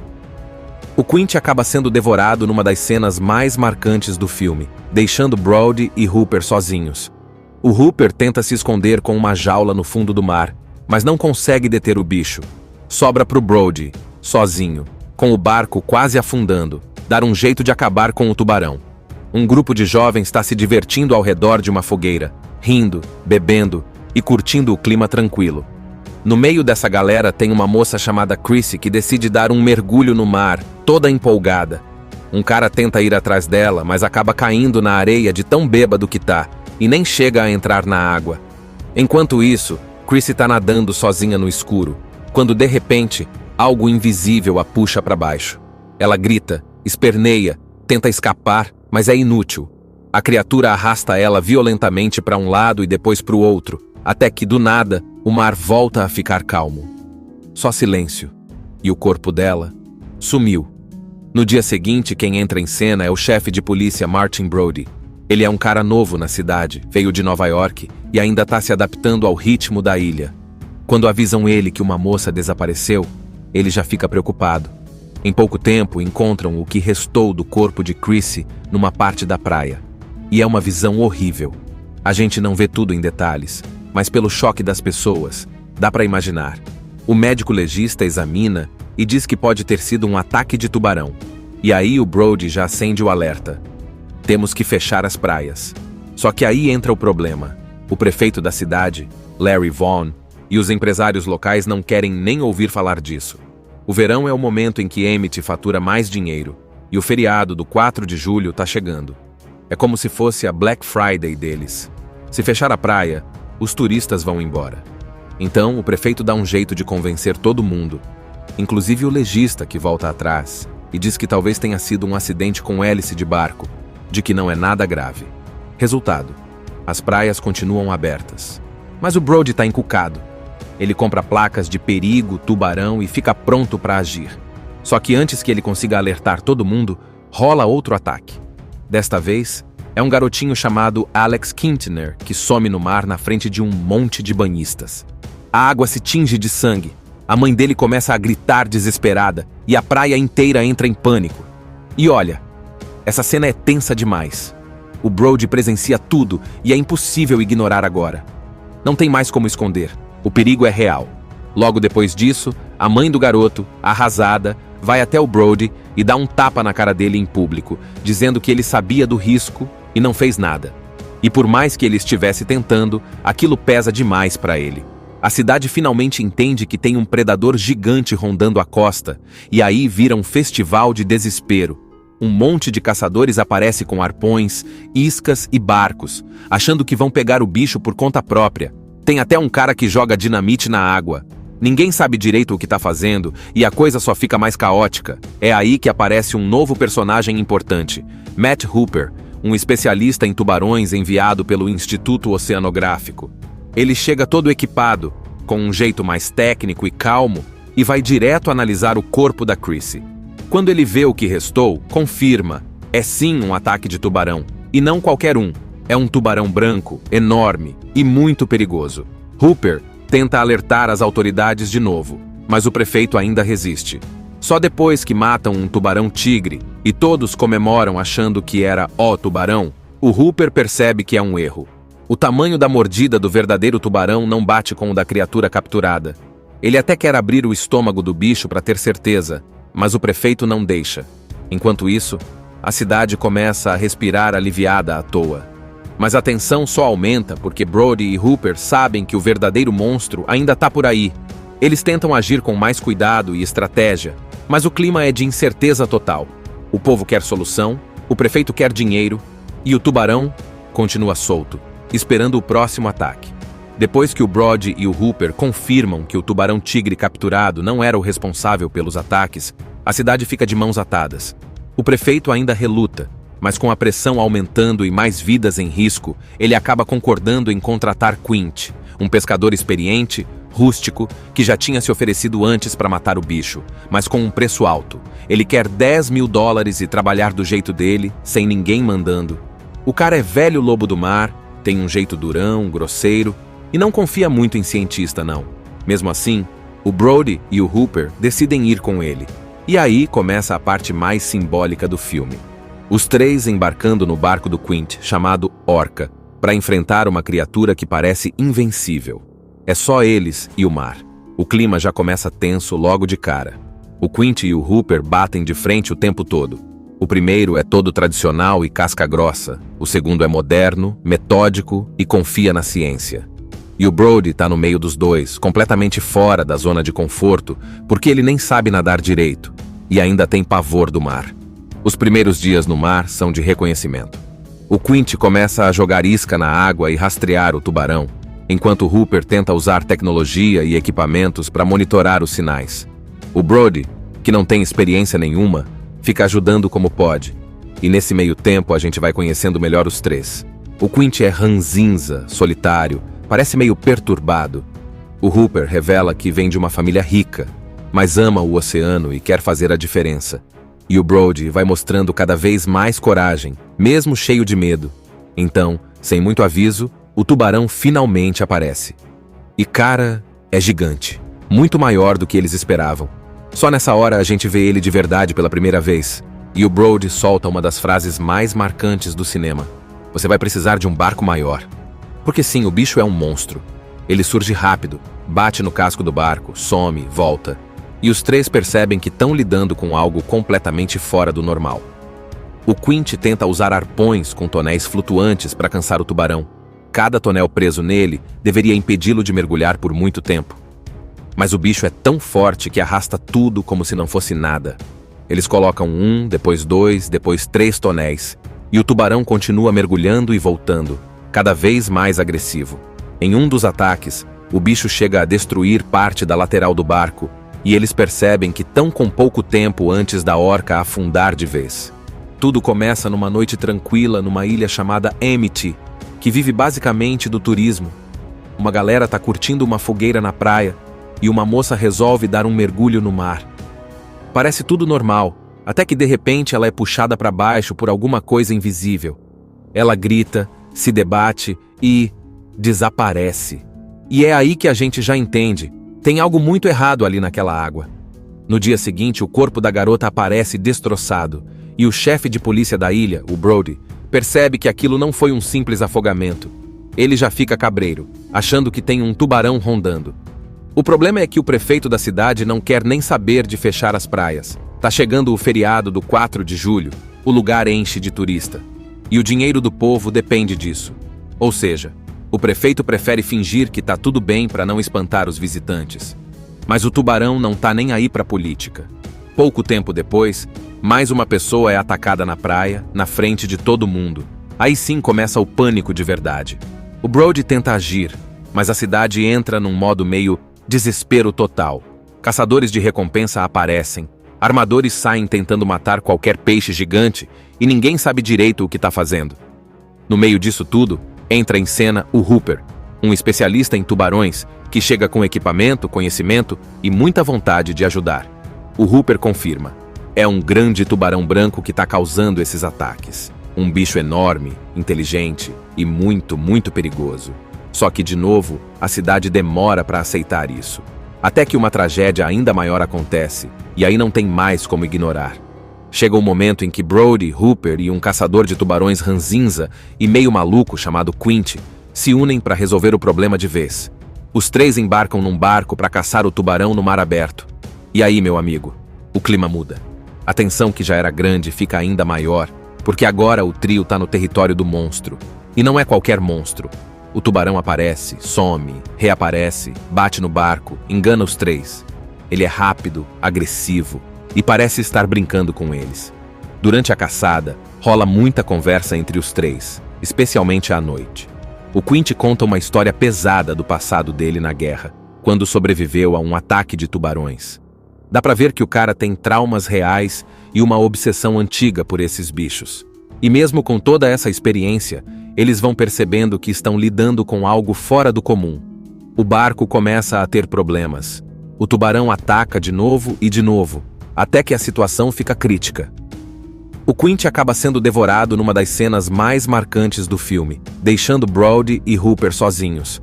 O Quint acaba sendo devorado numa das cenas mais marcantes do filme, deixando Brody e Hooper sozinhos. O Hooper tenta se esconder com uma jaula no fundo do mar, mas não consegue deter o bicho. Sobra pro Brody, sozinho, com o barco quase afundando, dar um jeito de acabar com o tubarão. Um grupo de jovens está se divertindo ao redor de uma fogueira, rindo, bebendo e curtindo o clima tranquilo. No meio dessa galera tem uma moça chamada Chrissy que decide dar um mergulho no mar, toda empolgada. Um cara tenta ir atrás dela, mas acaba caindo na areia de tão bêbado que tá, e nem chega a entrar na água. Enquanto isso, Chrissy tá nadando sozinha no escuro, quando de repente, algo invisível a puxa para baixo. Ela grita, esperneia, tenta escapar, mas é inútil. A criatura arrasta ela violentamente para um lado e depois para o outro, até que, do nada, o mar volta a ficar calmo. Só silêncio. E o corpo dela sumiu. No dia seguinte, quem entra em cena é o chefe de polícia Martin Brody. Ele é um cara novo na cidade, veio de Nova York e ainda está se adaptando ao ritmo da ilha. Quando avisam ele que uma moça desapareceu, ele já fica preocupado. Em pouco tempo, encontram o que restou do corpo de Chrissy numa parte da praia. E é uma visão horrível. A gente não vê tudo em detalhes, mas pelo choque das pessoas, dá para imaginar. O médico legista examina e diz que pode ter sido um ataque de tubarão. E aí o Brody já acende o alerta. Temos que fechar as praias. Só que aí entra o problema. O prefeito da cidade, Larry Vaughn, e os empresários locais não querem nem ouvir falar disso. O verão é o momento em que Emmett fatura mais dinheiro, e o feriado do 4 de julho está chegando. É como se fosse a Black Friday deles. Se fechar a praia, os turistas vão embora. Então, o prefeito dá um jeito de convencer todo mundo, inclusive o legista que volta atrás, e diz que talvez tenha sido um acidente com hélice de barco, de que não é nada grave. Resultado: as praias continuam abertas. Mas o Brody está encucado. Ele compra placas de perigo, tubarão e fica pronto para agir. Só que antes que ele consiga alertar todo mundo, rola outro ataque. Desta vez, é um garotinho chamado Alex Kintner que some no mar na frente de um monte de banhistas. A água se tinge de sangue. A mãe dele começa a gritar desesperada e a praia inteira entra em pânico. E olha, Essa cena é tensa demais. O Brody presencia tudo e é impossível ignorar agora. Não tem mais como esconder. O perigo é real. Logo depois disso, a mãe do garoto, arrasada, vai até o Brody e dá um tapa na cara dele em público, dizendo que ele sabia do risco e não fez nada. E por mais que ele estivesse tentando, aquilo pesa demais para ele. A cidade finalmente entende que tem um predador gigante rondando a costa, e aí vira um festival de desespero. Um monte de caçadores aparece com arpões, iscas e barcos, achando que vão pegar o bicho por conta própria. Tem até um cara que joga dinamite na água. Ninguém sabe direito o que tá fazendo e a coisa só fica mais caótica. É aí que aparece um novo personagem importante, Matt Hooper, um especialista em tubarões enviado pelo Instituto Oceanográfico. Ele chega todo equipado, com um jeito mais técnico e calmo, e vai direto analisar o corpo da Chrissy. Quando ele vê o que restou, confirma. É sim um ataque de tubarão. E não qualquer um. É um tubarão branco, enorme e muito perigoso. Hooper tenta alertar as autoridades de novo, mas o prefeito ainda resiste. Só depois que matam um tubarão-tigre e todos comemoram achando que era o tubarão, o Hooper percebe que é um erro. O tamanho da mordida do verdadeiro tubarão não bate com o da criatura capturada. Ele até quer abrir o estômago do bicho para ter certeza, mas o prefeito não deixa. Enquanto isso, a cidade começa a respirar aliviada à toa. Mas a tensão só aumenta porque Brody e Hooper sabem que o verdadeiro monstro ainda está por aí. Eles tentam agir com mais cuidado e estratégia, mas o clima é de incerteza total. O povo quer solução, o prefeito quer dinheiro e o tubarão continua solto, esperando o próximo ataque. Depois que o Brody e o Hooper confirmam que o tubarão-tigre capturado não era o responsável pelos ataques, a cidade fica de mãos atadas. O prefeito ainda reluta, mas com a pressão aumentando e mais vidas em risco, ele acaba concordando em contratar Quint, um pescador experiente, rústico, que já tinha se oferecido antes para matar o bicho, mas com um preço alto. Ele quer $10.000 e trabalhar do jeito dele, sem ninguém mandando. O cara é velho lobo do mar, tem um jeito durão, grosseiro, e não confia muito em cientista, não. Mesmo assim, o Brody e o Hooper decidem ir com ele. E aí começa a parte mais simbólica do filme. Os três embarcando no barco do Quint, chamado Orca, para enfrentar uma criatura que parece invencível. É só eles e o mar. O clima já começa tenso logo de cara. O Quint e o Hooper batem de frente o tempo todo. O primeiro é todo tradicional e casca grossa. O segundo é moderno, metódico e confia na ciência. E o Brody tá no meio dos dois, completamente fora da zona de conforto, porque ele nem sabe nadar direito e ainda tem pavor do mar. Os primeiros dias no mar são de reconhecimento. O Quint começa a jogar isca na água e rastrear o tubarão, enquanto Hooper tenta usar tecnologia e equipamentos para monitorar os sinais. O Brody, que não tem experiência nenhuma, fica ajudando como pode. E nesse meio tempo a gente vai conhecendo melhor os três. O Quint é ranzinza, solitário, parece meio perturbado. O Hooper revela que vem de uma família rica, mas ama o oceano e quer fazer a diferença. E o Brody vai mostrando cada vez mais coragem, mesmo cheio de medo. Então, sem muito aviso, o tubarão finalmente aparece. E cara, é gigante, muito maior do que eles esperavam. Só nessa hora a gente vê ele de verdade pela primeira vez. E o Brody solta uma das frases mais marcantes do cinema. Você vai precisar de um barco maior. Porque sim, o bicho é um monstro. Ele surge rápido, bate no casco do barco, some, volta. E os três percebem que estão lidando com algo completamente fora do normal. O Quint tenta usar arpões com tonéis flutuantes para cansar o tubarão. Cada tonel preso nele deveria impedi-lo de mergulhar por muito tempo. Mas o bicho é tão forte que arrasta tudo como se não fosse nada. Eles colocam 1, depois 2, depois 3 tonéis. E o tubarão continua mergulhando e voltando, cada vez mais agressivo. Em um dos ataques, o bicho chega a destruir parte da lateral do barco, e eles percebem que estão com pouco tempo antes da orca afundar de vez. Tudo começa numa noite tranquila numa ilha chamada Amity, que vive basicamente do turismo. Uma galera tá curtindo uma fogueira na praia, e uma moça resolve dar um mergulho no mar. Parece tudo normal, até que de repente ela é puxada para baixo por alguma coisa invisível. Ela grita, se debate e desaparece. E é aí que a gente já entende, tem algo muito errado ali naquela água. No dia seguinte, o corpo da garota aparece destroçado, E o chefe de polícia da ilha, o Brody, percebe que aquilo não foi um simples afogamento. Ele já fica cabreiro, achando que tem um tubarão rondando. O problema é que o prefeito da cidade não quer nem saber de fechar as praias. Tá chegando o feriado do 4 de julho, o lugar enche de turista. E o dinheiro do povo depende disso. Ou seja, o prefeito prefere fingir que tá tudo bem para não espantar os visitantes. Mas o tubarão não tá nem aí pra política. Pouco tempo depois, mais uma pessoa é atacada na praia, na frente de todo mundo. Aí sim começa o pânico de verdade. O Brody tenta agir, mas a cidade entra num modo meio desespero total. Caçadores de recompensa aparecem, armadores saem tentando matar qualquer peixe gigante e ninguém sabe direito o que tá fazendo. No meio disso tudo, entra em cena o Hooper, um especialista em tubarões que chega com equipamento, conhecimento e muita vontade de ajudar. O Hooper confirma: é um grande tubarão branco que está causando esses ataques. Um bicho enorme, inteligente e muito, muito perigoso. Só que, de novo, a cidade demora para aceitar isso. Até que uma tragédia ainda maior acontece, e aí não tem mais como ignorar. Chega o momento em que Brody, Hooper e um caçador de tubarões ranzinza e meio maluco chamado Quint se unem para resolver o problema de vez. Os três embarcam num barco para caçar o tubarão no mar aberto. E aí, meu amigo, o clima muda. A tensão que já era grande fica ainda maior, porque agora o trio tá no território do monstro. E não é qualquer monstro. O tubarão aparece, some, reaparece, bate no barco, engana os três. Ele é rápido, agressivo e parece estar brincando com eles. Durante a caçada, rola muita conversa entre os três, especialmente à noite. O Quint conta uma história pesada do passado dele na guerra, quando sobreviveu a um ataque de tubarões. Dá pra ver que o cara tem traumas reais e uma obsessão antiga por esses bichos. E mesmo com toda essa experiência, eles vão percebendo que estão lidando com algo fora do comum. O barco começa a ter problemas. O tubarão ataca de novo, até que a situação fica crítica. O Quint acaba sendo devorado numa das cenas mais marcantes do filme, deixando Brody e Hooper sozinhos.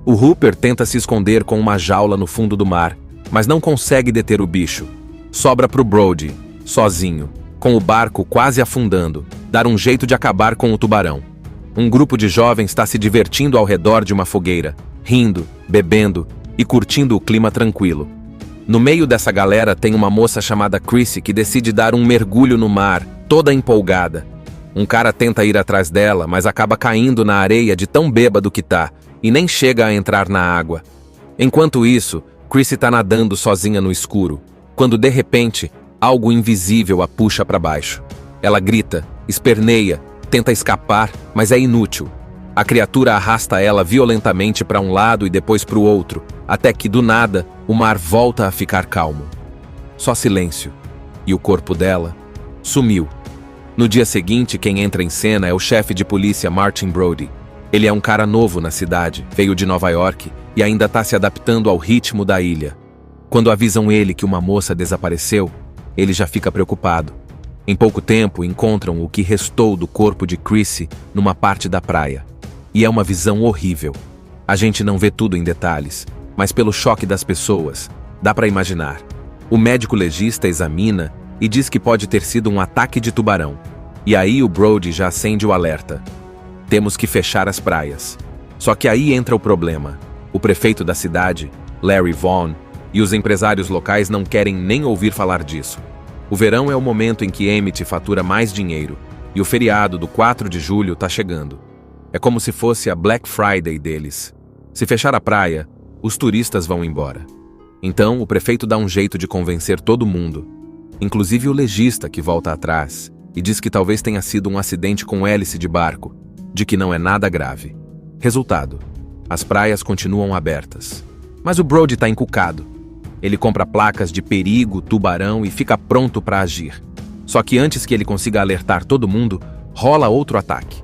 O Hooper tenta se esconder com uma jaula no fundo do mar, mas não consegue deter o bicho. Sobra pro Brody, sozinho, com o barco quase afundando, dar um jeito de acabar com o tubarão. Um grupo de jovens está se divertindo ao redor de uma fogueira, rindo, bebendo e curtindo o clima tranquilo. No meio dessa galera tem uma moça chamada Chrissy que decide dar um mergulho no mar, toda empolgada. Um cara tenta ir atrás dela, mas acaba caindo na areia de tão bêbado que tá, e nem chega a entrar na água. Enquanto isso, Chrissy tá nadando sozinha no escuro, quando de repente, algo invisível a puxa para baixo. Ela grita, esperneia, tenta escapar, mas é inútil. A criatura arrasta ela violentamente para um lado e depois para o outro, até que, do nada, o mar volta a ficar calmo. Só silêncio. E o corpo dela sumiu. No dia seguinte, quem entra em cena é o chefe de polícia Martin Brody. Ele é um cara novo na cidade, veio de Nova York e ainda está se adaptando ao ritmo da ilha. Quando avisam ele que uma moça desapareceu, ele já fica preocupado. Em pouco tempo, encontram o que restou do corpo de Chrissy numa parte da praia. E é uma visão horrível. A gente não vê tudo em detalhes, mas pelo choque das pessoas, dá para imaginar. O médico legista examina e diz que pode ter sido um ataque de tubarão. E aí o Brody já acende o alerta. Temos que fechar as praias. Só que aí entra o problema. O prefeito da cidade, Larry Vaughn, e os empresários locais não querem nem ouvir falar disso. O verão é o momento em que Emmett fatura mais dinheiro, e o feriado do 4 de julho tá chegando. É como se fosse a Black Friday deles. Se fechar a praia, os turistas vão embora. Então, o prefeito dá um jeito de convencer todo mundo, inclusive o legista que volta atrás, e diz que talvez tenha sido um acidente com hélice de barco, de que não é nada grave. Resultado: as praias continuam abertas. Mas o Brody tá encucado. Ele compra placas de perigo, tubarão e fica pronto para agir. Só que antes que ele consiga alertar todo mundo, rola outro ataque.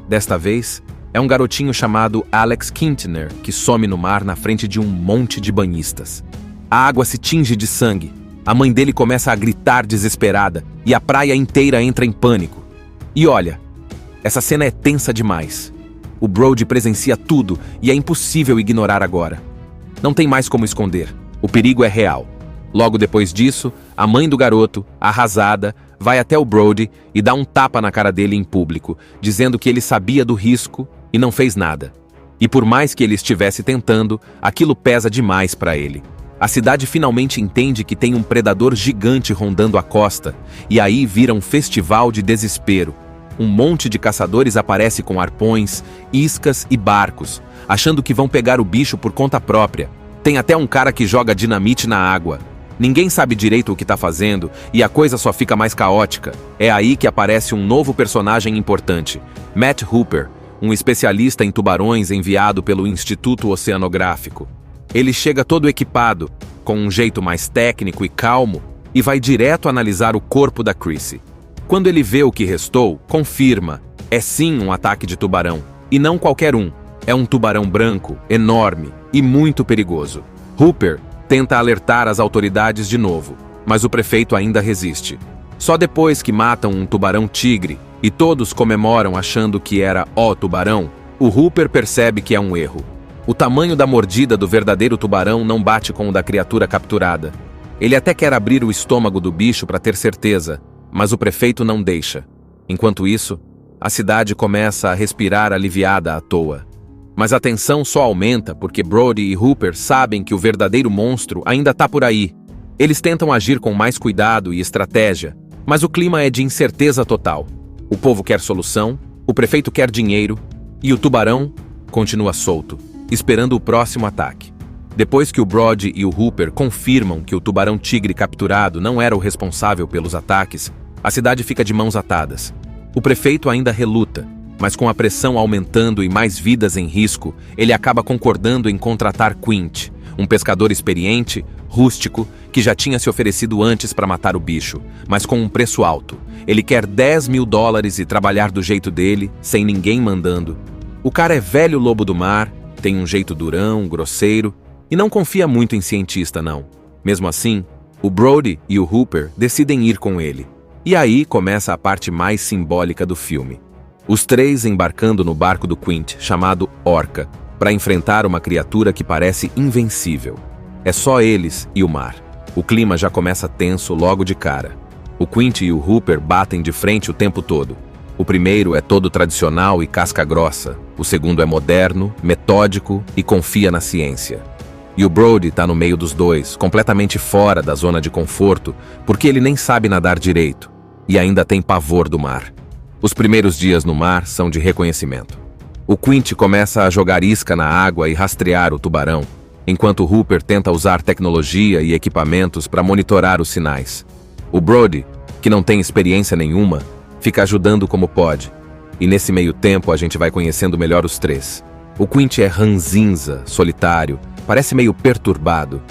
Desta vez, é um garotinho chamado Alex Kintner que some no mar na frente de um monte de banhistas. A água se tinge de sangue, a mãe dele começa a gritar desesperada e a praia inteira entra em pânico. E olha, essa cena é tensa demais. O Brody presencia tudo e é impossível ignorar agora. Não tem mais como esconder, o perigo é real. Logo depois disso, a mãe do garoto, arrasada, vai até o Brody e dá um tapa na cara dele em público, dizendo que ele sabia do risco e não fez nada. E por mais que ele estivesse tentando, aquilo pesa demais para ele. A cidade finalmente entende que tem um predador gigante rondando a costa, e aí vira um festival de desespero. Um monte de caçadores aparece com arpões, iscas e barcos, achando que vão pegar o bicho por conta própria. Tem até um cara que joga dinamite na água. Ninguém sabe direito o que tá fazendo, e a coisa só fica mais caótica. É aí que aparece um novo personagem importante, Matt Hooper, um especialista em tubarões enviado pelo Instituto Oceanográfico. Ele chega todo equipado, com um jeito mais técnico e calmo, e vai direto analisar o corpo da Chrissy. Quando ele vê o que restou, confirma, é sim um ataque de tubarão, e não qualquer um. É um tubarão branco, enorme e muito perigoso. Hooper tenta alertar as autoridades de novo, mas o prefeito ainda resiste. Só depois que matam um tubarão-tigre e todos comemoram achando que era o tubarão, o Hooper percebe que é um erro. O tamanho da mordida do verdadeiro tubarão não bate com o da criatura capturada. Ele até quer abrir o estômago do bicho para ter certeza, mas o prefeito não deixa. Enquanto isso, a cidade começa a respirar aliviada à toa. Mas a tensão só aumenta porque Brody e Hooper sabem que o verdadeiro monstro ainda está por aí. Eles tentam agir com mais cuidado e estratégia, mas o clima é de incerteza total. O povo quer solução, o prefeito quer dinheiro e o tubarão continua solto, esperando o próximo ataque. Depois que o Brody e o Hooper confirmam que o tubarão-tigre capturado não era o responsável pelos ataques, a cidade fica de mãos atadas. O prefeito ainda reluta, mas com a pressão aumentando e mais vidas em risco, ele acaba concordando em contratar Quint, um pescador experiente, rústico, que já tinha se oferecido antes para matar o bicho, mas com um preço alto. Ele quer $10.000 e trabalhar do jeito dele, sem ninguém mandando. O cara é velho lobo do mar, tem um jeito durão, grosseiro, e não confia muito em cientista, não. Mesmo assim, o Brody e o Hooper decidem ir com ele. E aí começa a parte mais simbólica do filme. Os três embarcando no barco do Quint, chamado Orca, para enfrentar uma criatura que parece invencível. É só eles e o mar. O clima já começa tenso logo de cara. O Quint e o Hooper batem de frente o tempo todo. O primeiro é todo tradicional e casca grossa. O segundo é moderno, metódico e confia na ciência. E o Brody tá no meio dos dois, completamente fora da zona de conforto, porque ele nem sabe nadar direito e ainda tem pavor do mar. Os primeiros dias no mar são de reconhecimento. O Quint começa a jogar isca na água e rastrear o tubarão, enquanto Hooper tenta usar tecnologia e equipamentos para monitorar os sinais. O Brody, que não tem experiência nenhuma, fica ajudando como pode, e nesse meio tempo a gente vai conhecendo melhor os três. O Quint é ranzinza, solitário, parece meio perturbado.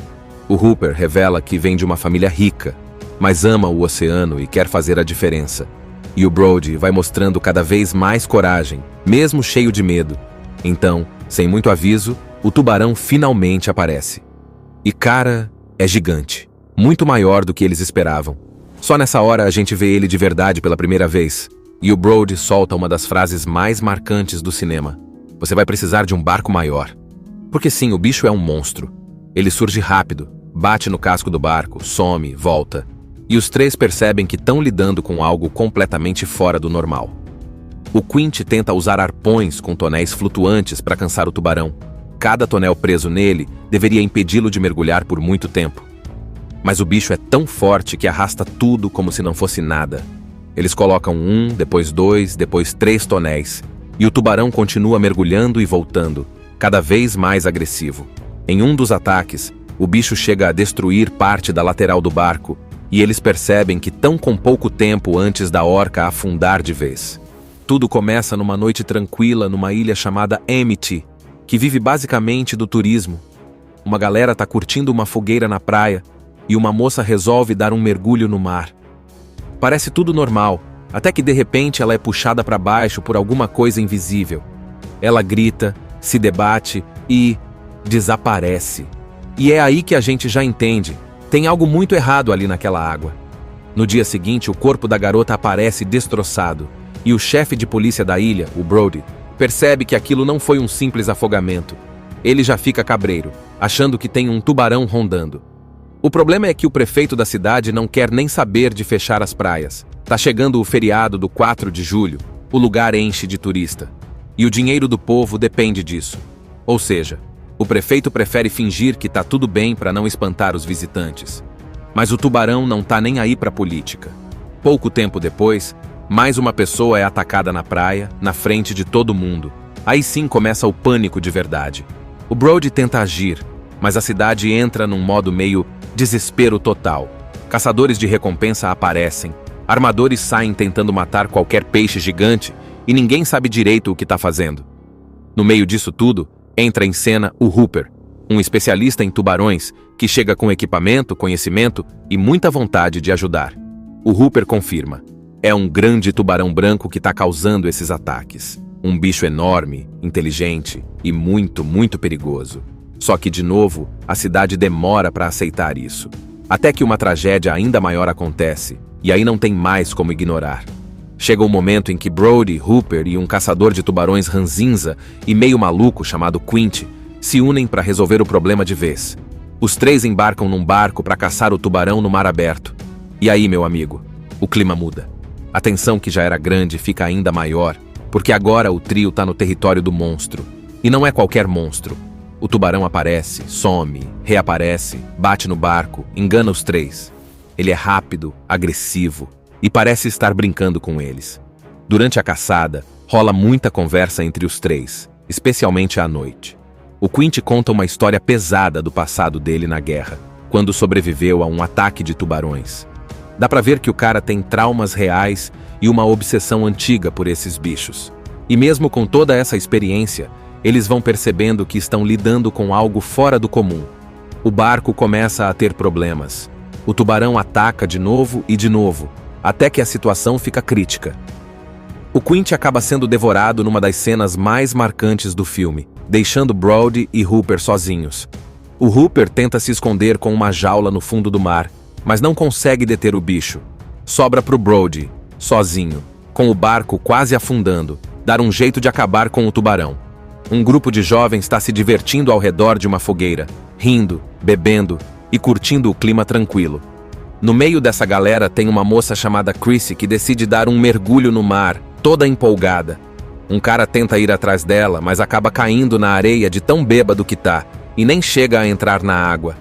O Hooper revela que vem de uma família rica, mas ama o oceano e quer fazer a diferença. E o Brody vai mostrando cada vez mais coragem, mesmo cheio de medo. Então, sem muito aviso, o tubarão finalmente aparece. E cara, é gigante, muito maior do que eles esperavam. Só nessa hora a gente vê ele de verdade pela primeira vez, e o Brody solta uma das frases mais marcantes do cinema. Você vai precisar de um barco maior. Porque sim, o bicho é um monstro. Ele surge rápido, bate no casco do barco, some, volta. E os três percebem que estão lidando com algo completamente fora do normal. O Quint tenta usar arpões com tonéis flutuantes para cansar o tubarão. Cada tonel preso nele deveria impedi-lo de mergulhar por muito tempo. Mas o bicho é tão forte que arrasta tudo como se não fosse nada. Eles colocam 1, depois 2, depois 3 tonéis. E o tubarão continua mergulhando e voltando, cada vez mais agressivo. Em um dos ataques, o bicho chega a destruir parte da lateral do barco, e eles percebem que estão com pouco tempo antes da orca afundar de vez. Tudo começa numa noite tranquila numa ilha chamada Amity, que vive basicamente do turismo. Uma galera tá curtindo uma fogueira na praia, e uma moça resolve dar um mergulho no mar. Parece tudo normal, até que de repente ela é puxada para baixo por alguma coisa invisível. Ela grita, se debate e desaparece. E é aí que a gente já entende. Tem algo muito errado ali naquela água. No dia seguinte, o corpo da garota aparece destroçado, e o chefe de polícia da ilha, o Brody, percebe que aquilo não foi um simples afogamento. Ele já fica cabreiro, achando que tem um tubarão rondando. O problema é que o prefeito da cidade não quer nem saber de fechar as praias. Tá chegando o feriado do 4 de julho, o lugar enche de turista. E o dinheiro do povo depende disso. Ou seja, o prefeito prefere fingir que tá tudo bem para não espantar os visitantes. Mas o tubarão não tá nem aí pra política. Pouco tempo depois, mais uma pessoa é atacada na praia, na frente de todo mundo. Aí sim começa o pânico de verdade. O Brody tenta agir, mas a cidade entra num modo meio desespero total. Caçadores de recompensa aparecem, armadores saem tentando matar qualquer peixe gigante e ninguém sabe direito o que tá fazendo. No meio disso tudo, entra em cena o Hooper, um especialista em tubarões que chega com equipamento, conhecimento e muita vontade de ajudar. O Hooper confirma: é um grande tubarão branco que tá causando esses ataques. Um bicho enorme, inteligente e muito, muito perigoso. Só que, de novo, a cidade demora para aceitar isso. Até que uma tragédia ainda maior acontece, e aí não tem mais como ignorar. Chega o momento em que Brody, Hooper e um caçador de tubarões ranzinza e meio maluco chamado Quint se unem para resolver o problema de vez. Os três embarcam num barco para caçar o tubarão no mar aberto. E aí, meu amigo, o clima muda. A tensão que já era grande fica ainda maior, porque agora o trio tá no território do monstro. E não é qualquer monstro. O tubarão aparece, some, reaparece, bate no barco, engana os três. Ele é rápido, agressivo e parece estar brincando com eles. Durante a caçada, rola muita conversa entre os três, especialmente à noite. O Quint conta uma história pesada do passado dele na guerra, quando sobreviveu a um ataque de tubarões. Dá pra ver que o cara tem traumas reais e uma obsessão antiga por esses bichos. E mesmo com toda essa experiência, eles vão percebendo que estão lidando com algo fora do comum. O barco começa a ter problemas. O tubarão ataca de novo, até que a situação fica crítica. O Quint acaba sendo devorado numa das cenas mais marcantes do filme, deixando Brody e Hooper sozinhos. O Hooper tenta se esconder com uma jaula no fundo do mar, mas não consegue deter o bicho. Sobra pro Brody, sozinho, com o barco quase afundando, dar um jeito de acabar com o tubarão. Um grupo de jovens está se divertindo ao redor de uma fogueira, rindo, bebendo e curtindo o clima tranquilo. No meio dessa galera tem uma moça chamada Chrissy que decide dar um mergulho no mar, toda empolgada. Um cara tenta ir atrás dela, mas acaba caindo na areia de tão bêbado que tá, e nem chega a entrar na água.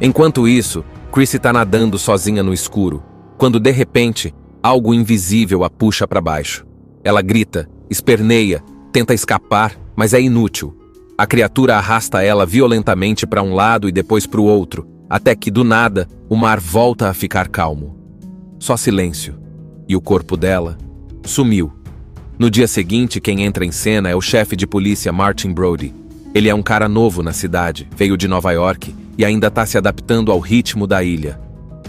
Enquanto isso, Chrissy tá nadando sozinha no escuro, quando de repente, algo invisível a puxa para baixo. Ela grita, esperneia, tenta escapar, mas é inútil. A criatura arrasta ela violentamente para um lado e depois para o outro, até que, do nada, o mar volta a ficar calmo. Só silêncio. E o corpo dela sumiu. No dia seguinte, quem entra em cena é o chefe de polícia Martin Brody. Ele é um cara novo na cidade, veio de Nova York e ainda está se adaptando ao ritmo da ilha.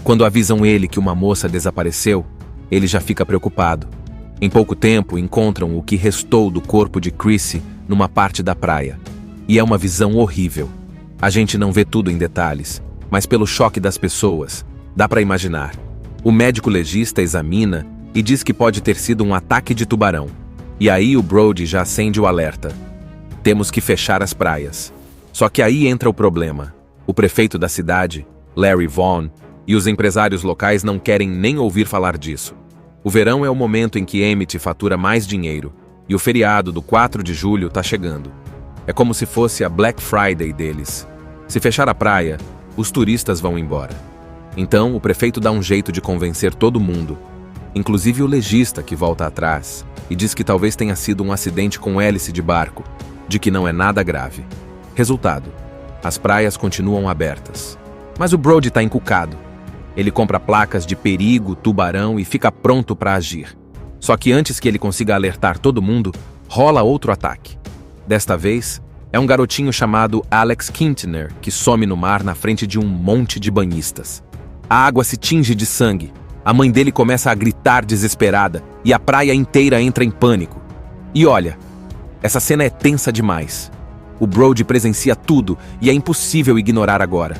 Quando avisam ele que uma moça desapareceu, ele já fica preocupado. Em pouco tempo, encontram o que restou do corpo de Chrissy numa parte da praia. E é uma visão horrível. A gente não vê tudo em detalhes, mas pelo choque das pessoas, dá para imaginar. O médico legista examina e diz que pode ter sido um ataque de tubarão. E aí o Brody já acende o alerta. Temos que fechar as praias. Só que aí entra o problema. O prefeito da cidade, Larry Vaughn, e os empresários locais não querem nem ouvir falar disso. O verão é o momento em que Emmett fatura mais dinheiro, e o feriado do 4 de julho tá chegando. É como se fosse a Black Friday deles. Se fechar a praia, os turistas vão embora. Então, o prefeito dá um jeito de convencer todo mundo, inclusive o legista que volta atrás, e diz que talvez tenha sido um acidente com hélice de barco, de que não é nada grave. Resultado: as praias continuam abertas. Mas o Brody tá encucado. Ele compra placas de perigo, tubarão e fica pronto para agir. Só que antes que ele consiga alertar todo mundo, rola outro ataque. Desta vez, é um garotinho chamado Alex Kintner que some no mar na frente de um monte de banhistas. A água se tinge de sangue, a mãe dele começa a gritar desesperada e a praia inteira entra em pânico. E olha, essa cena é tensa demais. O Brody presencia tudo e é impossível ignorar agora.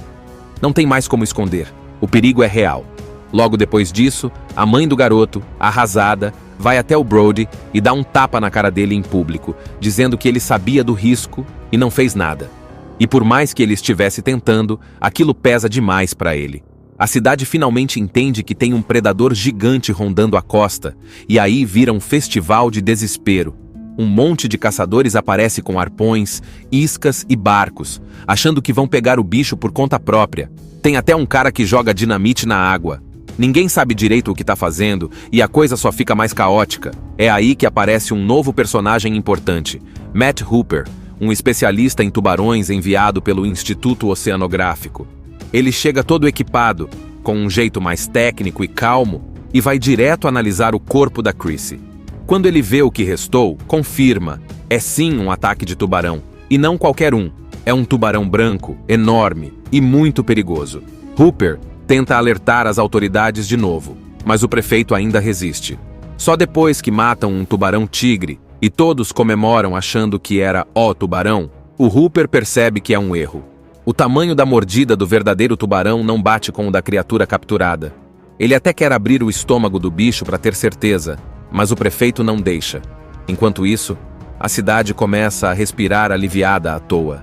Não tem mais como esconder, o perigo é real. Logo depois disso, a mãe do garoto, arrasada, vai até o Brody e dá um tapa na cara dele em público, dizendo que ele sabia do risco e não fez nada. E por mais que ele estivesse tentando, aquilo pesa demais para ele. A cidade finalmente entende que tem um predador gigante rondando a costa, e aí vira um festival de desespero. Um monte de caçadores aparece com arpões, iscas e barcos, achando que vão pegar o bicho por conta própria. Tem até um cara que joga dinamite na água. Ninguém sabe direito o que tá fazendo, e a coisa só fica mais caótica. É aí que aparece um novo personagem importante, Matt Hooper, um especialista em tubarões enviado pelo Instituto Oceanográfico. Ele chega todo equipado, com um jeito mais técnico e calmo, e vai direto analisar o corpo da Chrissy. Quando ele vê o que restou, confirma, é sim um ataque de tubarão, e não qualquer um. É um tubarão branco, enorme e muito perigoso. Hooper tenta alertar as autoridades de novo, mas o prefeito ainda resiste. Só depois que matam um tubarão-tigre e todos comemoram achando que era o tubarão, o Hooper percebe que é um erro. O tamanho da mordida do verdadeiro tubarão não bate com o da criatura capturada. Ele até quer abrir o estômago do bicho para ter certeza, mas o prefeito não deixa. Enquanto isso, a cidade começa a respirar aliviada à toa.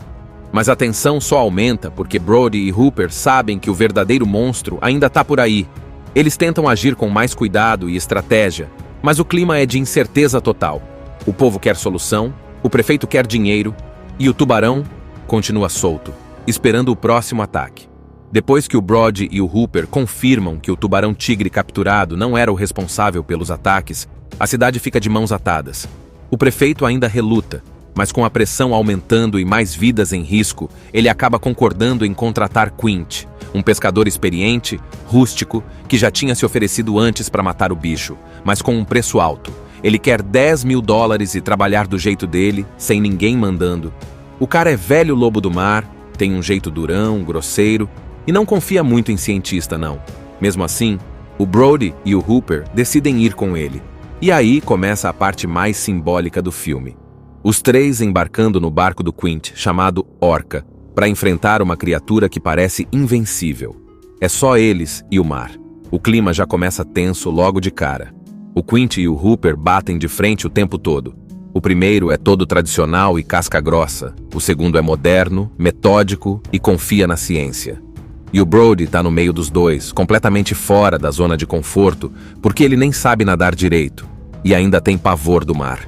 Mas a tensão só aumenta porque Brody e Hooper sabem que o verdadeiro monstro ainda está por aí. Eles tentam agir com mais cuidado e estratégia, mas o clima é de incerteza total. O povo quer solução, o prefeito quer dinheiro e o tubarão continua solto, esperando o próximo ataque. Depois que o Brody e o Hooper confirmam que o tubarão-tigre capturado não era o responsável pelos ataques, a cidade fica de mãos atadas. O prefeito ainda reluta, mas com a pressão aumentando e mais vidas em risco, ele acaba concordando em contratar Quint, um pescador experiente, rústico, que já tinha se oferecido antes para matar o bicho, mas com um preço alto. Ele quer $10.000 e trabalhar do jeito dele, sem ninguém mandando. O cara é velho lobo do mar, tem um jeito durão, grosseiro, e não confia muito em cientista, não. Mesmo assim, o Brody e o Hooper decidem ir com ele. E aí começa a parte mais simbólica do filme. Os três embarcando no barco do Quint, chamado Orca, para enfrentar uma criatura que parece invencível. É só eles e o mar. O clima já começa tenso logo de cara. O Quint e o Hooper batem de frente o tempo todo. O primeiro é todo tradicional e casca grossa. O segundo é moderno, metódico e confia na ciência. E o Brody tá no meio dos dois, completamente fora da zona de conforto, porque ele nem sabe nadar direito e ainda tem pavor do mar.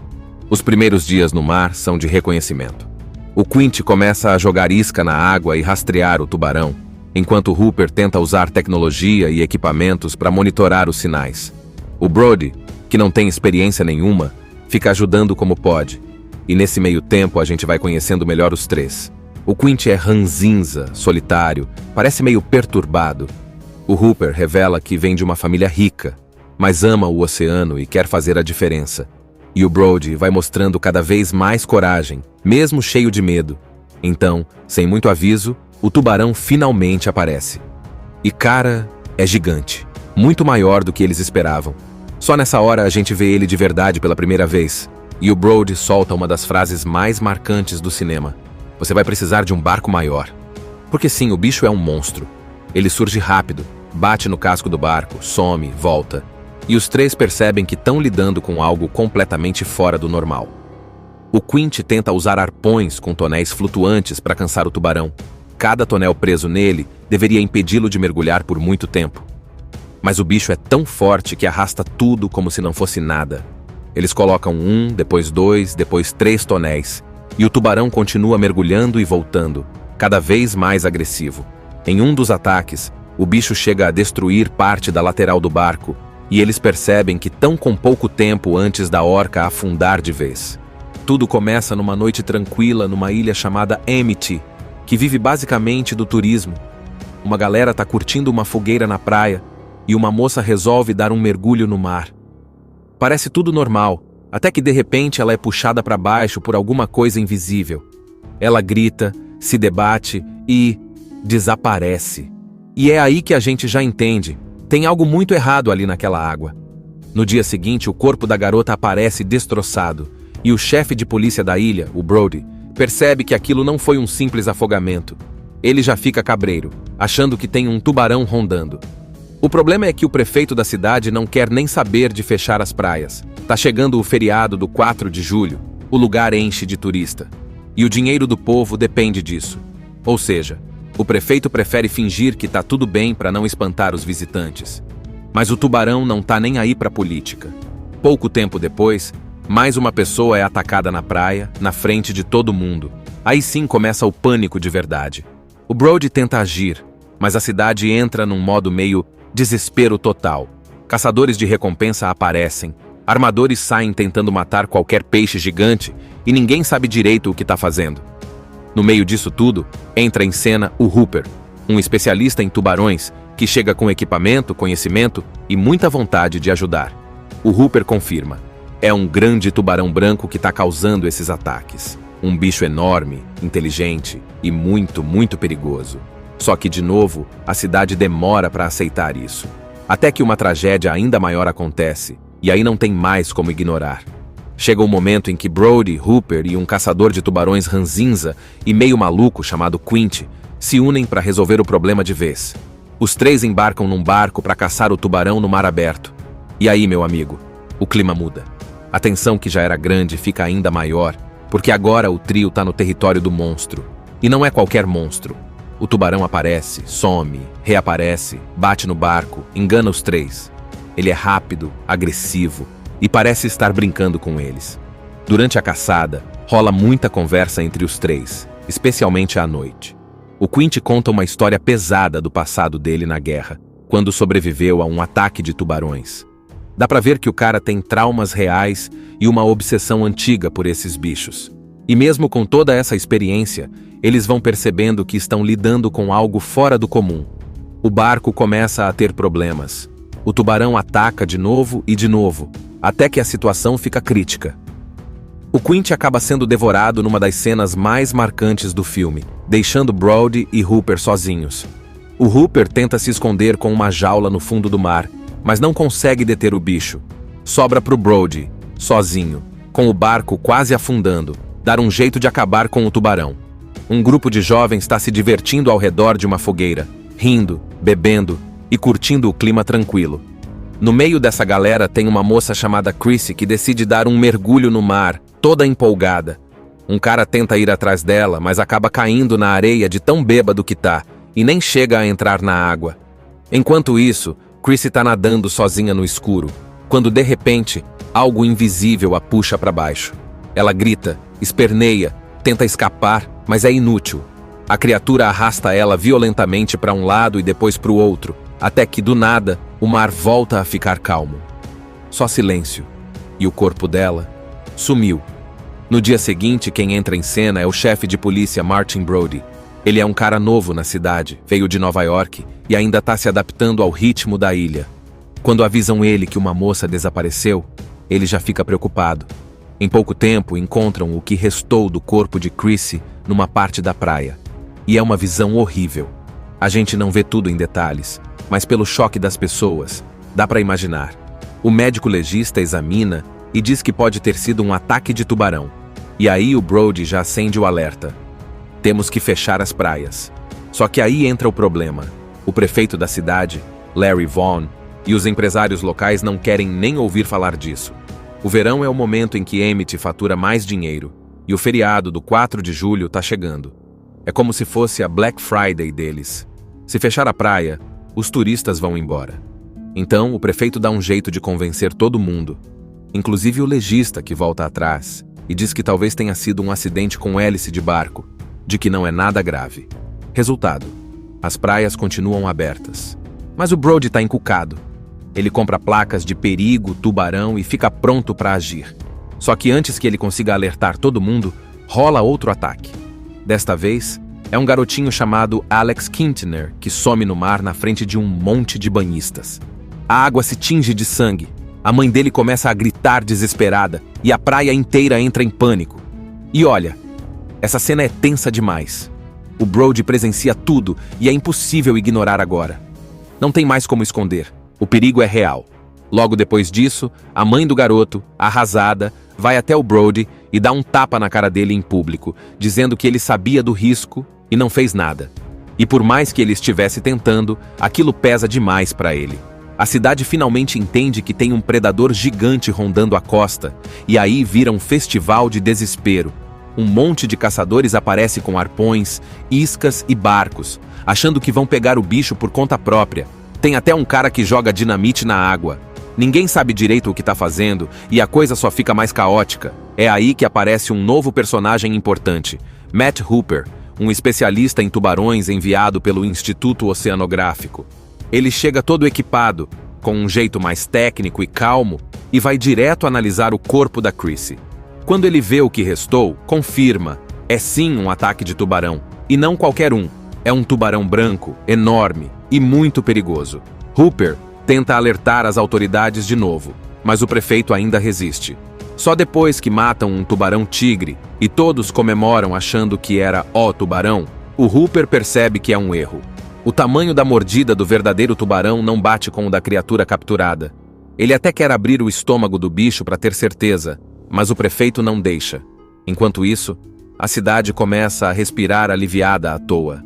Os primeiros dias no mar são de reconhecimento. O Quint começa a jogar isca na água e rastrear o tubarão, enquanto Hooper tenta usar tecnologia e equipamentos para monitorar os sinais. O Brody, que não tem experiência nenhuma, fica ajudando como pode, e nesse meio tempo a gente vai conhecendo melhor os três. O Quint é ranzinza, solitário, parece meio perturbado. O Hooper revela que vem de uma família rica, mas ama o oceano e quer fazer a diferença. E o Brody vai mostrando cada vez mais coragem, mesmo cheio de medo. Então, sem muito aviso, o tubarão finalmente aparece. E cara, é gigante, muito maior do que eles esperavam. Só nessa hora a gente vê ele de verdade pela primeira vez. E o Brody solta uma das frases mais marcantes do cinema. Você vai precisar de um barco maior. Porque sim, o bicho é um monstro. Ele surge rápido, bate no casco do barco, some, volta. E os três percebem que estão lidando com algo completamente fora do normal. O Quint tenta usar arpões com tonéis flutuantes para cansar o tubarão. Cada tonel preso nele deveria impedi-lo de mergulhar por muito tempo. Mas o bicho é tão forte que arrasta tudo como se não fosse nada. Eles colocam 1, depois 2, depois 3 tonéis. E o tubarão continua mergulhando e voltando, cada vez mais agressivo. Em um dos ataques, o bicho chega a destruir parte da lateral do barco, e eles percebem que estão com pouco tempo antes da orca afundar de vez. Tudo começa numa noite tranquila numa ilha chamada Amity, que vive basicamente do turismo. Uma galera tá curtindo uma fogueira na praia, e uma moça resolve dar um mergulho no mar. Parece tudo normal, até que de repente ela é puxada para baixo por alguma coisa invisível. Ela grita, se debate e desaparece. E é aí que a gente já entende. Tem algo muito errado ali naquela água. No dia seguinte, o corpo da garota aparece destroçado, e o chefe de polícia da ilha, o Brody, percebe que aquilo não foi um simples afogamento. Ele já fica cabreiro, achando que tem um tubarão rondando. O problema é que o prefeito da cidade não quer nem saber de fechar as praias. Tá chegando o feriado do 4 de julho, o lugar enche de turista. E o dinheiro do povo depende disso. Ou seja, O prefeito prefere fingir que tá tudo bem para não espantar os visitantes. Mas o tubarão não tá nem aí pra política. Pouco tempo depois, mais uma pessoa é atacada na praia, na frente de todo mundo. Aí sim começa o pânico de verdade. O Brody tenta agir, mas a cidade entra num modo meio desespero total. Caçadores de recompensa aparecem, armadores saem tentando matar qualquer peixe gigante e ninguém sabe direito o que tá fazendo. No meio disso tudo, entra em cena o Hooper, um especialista em tubarões que chega com equipamento, conhecimento e muita vontade de ajudar. O Hooper confirma: é um grande tubarão branco que está causando esses ataques. Um bicho enorme, inteligente e muito, muito perigoso. Só que, de novo, a cidade demora para aceitar isso. Até que uma tragédia ainda maior acontece, e aí não tem mais como ignorar. Chega o momento em que Brody, Hooper e um caçador de tubarões ranzinza e meio maluco chamado Quint se unem para resolver o problema de vez. Os três embarcam num barco para caçar o tubarão no mar aberto. E aí, meu amigo, o clima muda. A tensão que já era grande fica ainda maior, porque agora o trio tá no território do monstro. E não é qualquer monstro. O tubarão aparece, some, reaparece, bate no barco, engana os três. Ele é rápido, agressivo e parece estar brincando com eles. Durante a caçada, rola muita conversa entre os três, especialmente à noite. O Quint conta uma história pesada do passado dele na guerra, quando sobreviveu a um ataque de tubarões. Dá pra ver que o cara tem traumas reais e uma obsessão antiga por esses bichos. E mesmo com toda essa experiência, eles vão percebendo que estão lidando com algo fora do comum. O barco começa a ter problemas. O tubarão ataca de novo, até que a situação fica crítica. O Quint acaba sendo devorado numa das cenas mais marcantes do filme, deixando Brody e Hooper sozinhos. O Hooper tenta se esconder com uma jaula no fundo do mar, mas não consegue deter o bicho. Sobra pro Brody, sozinho, com o barco quase afundando, dar um jeito de acabar com o tubarão. Um grupo de jovens está se divertindo ao redor de uma fogueira, rindo, bebendo e curtindo o clima tranquilo. No meio dessa galera tem uma moça chamada Chrissy que decide dar um mergulho no mar, toda empolgada. Um cara tenta ir atrás dela, mas acaba caindo na areia de tão bêbado que tá, e nem chega a entrar na água. Enquanto isso, Chrissy tá nadando sozinha no escuro, quando de repente, algo invisível a puxa para baixo. Ela grita, esperneia, tenta escapar, mas é inútil. A criatura arrasta ela violentamente para um lado e depois para o outro, até que, do nada, o mar volta a ficar calmo. Só silêncio. E o corpo dela sumiu. No dia seguinte, quem entra em cena é o chefe de polícia Martin Brody. Ele é um cara novo na cidade, veio de Nova York e ainda está se adaptando ao ritmo da ilha. Quando avisam ele que uma moça desapareceu, ele já fica preocupado. Em pouco tempo, encontram o que restou do corpo de Chrissy numa parte da praia. E é uma visão horrível. A gente não vê tudo em detalhes, mas pelo choque das pessoas, dá para imaginar. O médico legista examina e diz que pode ter sido um ataque de tubarão. E aí o Brody já acende o alerta. Temos que fechar as praias. Só que aí entra o problema. O prefeito da cidade, Larry Vaughn, e os empresários locais não querem nem ouvir falar disso. O verão é o momento em que Emmett fatura mais dinheiro, e o feriado do 4 de julho tá chegando. É como se fosse a Black Friday deles. Se fechar a praia, os turistas vão embora. Então, o prefeito dá um jeito de convencer todo mundo, inclusive o legista que volta atrás, e diz que talvez tenha sido um acidente com hélice de barco, de que não é nada grave. Resultado: as praias continuam abertas. Mas o Brody tá encucado. Ele compra placas de perigo, tubarão e fica pronto para agir. Só que antes que ele consiga alertar todo mundo, rola outro ataque. Desta vez, é um garotinho chamado Alex Kintner que some no mar na frente de um monte de banhistas. A água se tinge de sangue. A mãe dele começa a gritar desesperada e a praia inteira entra em pânico. E olha, essa cena é tensa demais. O Brody presencia tudo e é impossível ignorar agora. Não tem mais como esconder. O perigo é real. Logo depois disso, a mãe do garoto, arrasada, vai até o Brody e dá um tapa na cara dele em público, dizendo que ele sabia do risco e não fez nada. E por mais que ele estivesse tentando, aquilo pesa demais para ele. A cidade finalmente entende que tem um predador gigante rondando a costa, e aí vira um festival de desespero. um monte de caçadores aparece com arpões, iscas e barcos, achando que vão pegar o bicho por conta própria. Tem até um cara que joga dinamite na água. Ninguém sabe direito o que tá fazendo e a coisa só fica mais caótica. É aí que aparece um novo personagem importante, Matt Hooper, um especialista em tubarões enviado pelo Instituto Oceanográfico. Ele chega todo equipado, com um jeito mais técnico e calmo, e vai direto analisar o corpo da Chrissy. Quando ele vê o que restou, confirma, é sim um ataque de tubarão, e não qualquer um. É um tubarão branco, enorme e muito perigoso. Hooper tenta alertar as autoridades de novo, mas o prefeito ainda resiste. Só depois que matam um tubarão-tigre e todos comemoram achando que era o tubarão, o Hooper percebe que é um erro. O tamanho da mordida do verdadeiro tubarão não bate com o da criatura capturada. Ele até quer abrir o estômago do bicho para ter certeza, mas o prefeito não deixa. Enquanto isso, a cidade começa a respirar aliviada à toa.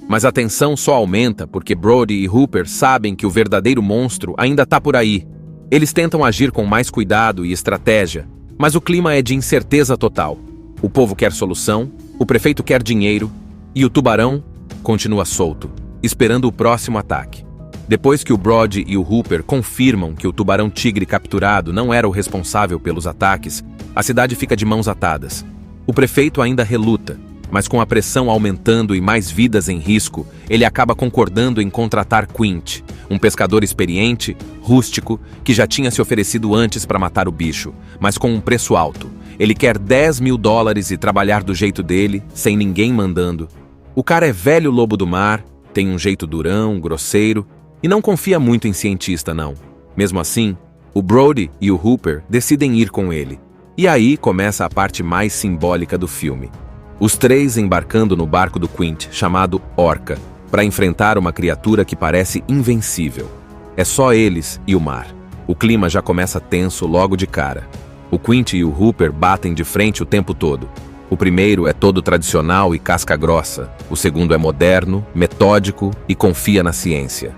Mas a tensão só aumenta porque Brody e Hooper sabem que o verdadeiro monstro ainda está por aí. Eles tentam agir com mais cuidado e estratégia, mas o clima é de incerteza total. O povo quer solução, o prefeito quer dinheiro e o tubarão continua solto, esperando o próximo ataque. Depois que o Brody e o Hooper confirmam que o tubarão-tigre capturado não era o responsável pelos ataques, a cidade fica de mãos atadas. O prefeito ainda reluta, mas com a pressão aumentando e mais vidas em risco, ele acaba concordando em contratar Quint, um pescador experiente, rústico, que já tinha se oferecido antes para matar o bicho, mas com um preço alto. Ele quer $10.000 e trabalhar do jeito dele, sem ninguém mandando. O cara é velho lobo do mar, tem um jeito durão, grosseiro, e não confia muito em cientista, não. Mesmo assim, o Brody e o Hooper decidem ir com ele. E aí começa a parte mais simbólica do filme. Os três embarcando no barco do Quint, chamado Orca, para enfrentar uma criatura que parece invencível. É só eles e o mar. O clima já começa tenso logo de cara. O Quint e o Hooper batem de frente o tempo todo. O primeiro é todo tradicional e casca grossa. O segundo é moderno, metódico e confia na ciência.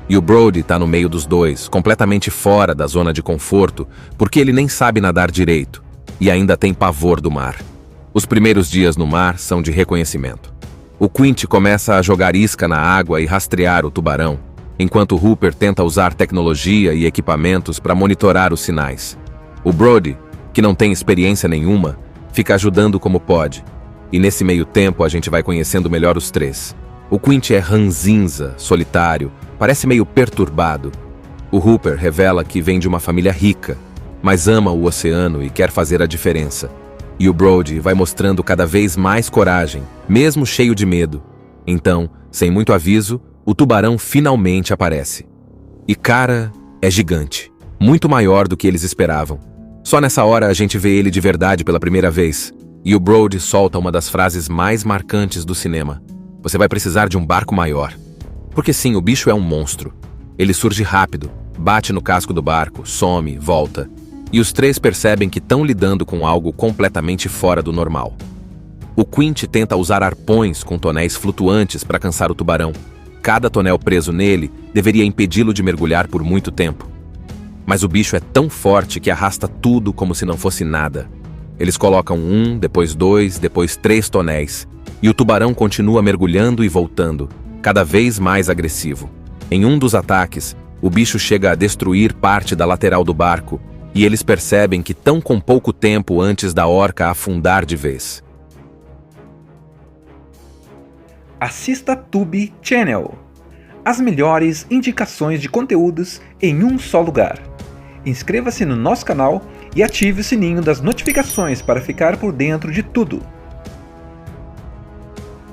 E o Brody tá no meio dos dois, completamente fora da zona de conforto, porque ele nem sabe nadar direito e ainda tem pavor do mar. Os primeiros dias no mar são de reconhecimento. O Quint começa a jogar isca na água e rastrear o tubarão, enquanto Hooper tenta usar tecnologia e equipamentos para monitorar os sinais. O Brody, que não tem experiência nenhuma, fica ajudando como pode, e nesse meio tempo a gente vai conhecendo melhor os três. O Quint é ranzinza, solitário, parece meio perturbado. O Hooper revela que vem de uma família rica, mas ama o oceano e quer fazer a diferença. E o Brody vai mostrando cada vez mais coragem, mesmo cheio de medo. Então, sem muito aviso, o tubarão finalmente aparece. E cara, é gigante, muito maior do que eles esperavam. Só nessa hora a gente vê ele de verdade pela primeira vez, e o Brody solta uma das frases mais marcantes do cinema. Você vai precisar de um barco maior. Porque sim, o bicho é um monstro. Ele surge rápido, bate no casco do barco, some, volta. E os três percebem que estão lidando com algo completamente fora do normal. O Quint tenta usar arpões com tonéis flutuantes para cansar o tubarão. Cada tonel preso nele deveria impedi-lo de mergulhar por muito tempo. Mas o bicho é tão forte que arrasta tudo como se não fosse nada. Eles colocam 1, depois 2, depois 3 tonéis. E o tubarão continua mergulhando e voltando, cada vez mais agressivo. Em um dos ataques, o bicho chega a destruir parte da lateral do barco, e eles percebem que estão com pouco tempo antes da orca afundar de vez. Assista Tubi Channel. As melhores indicações de conteúdos em um só lugar. Inscreva-se no nosso canal e ative o sininho das notificações para ficar por dentro de tudo.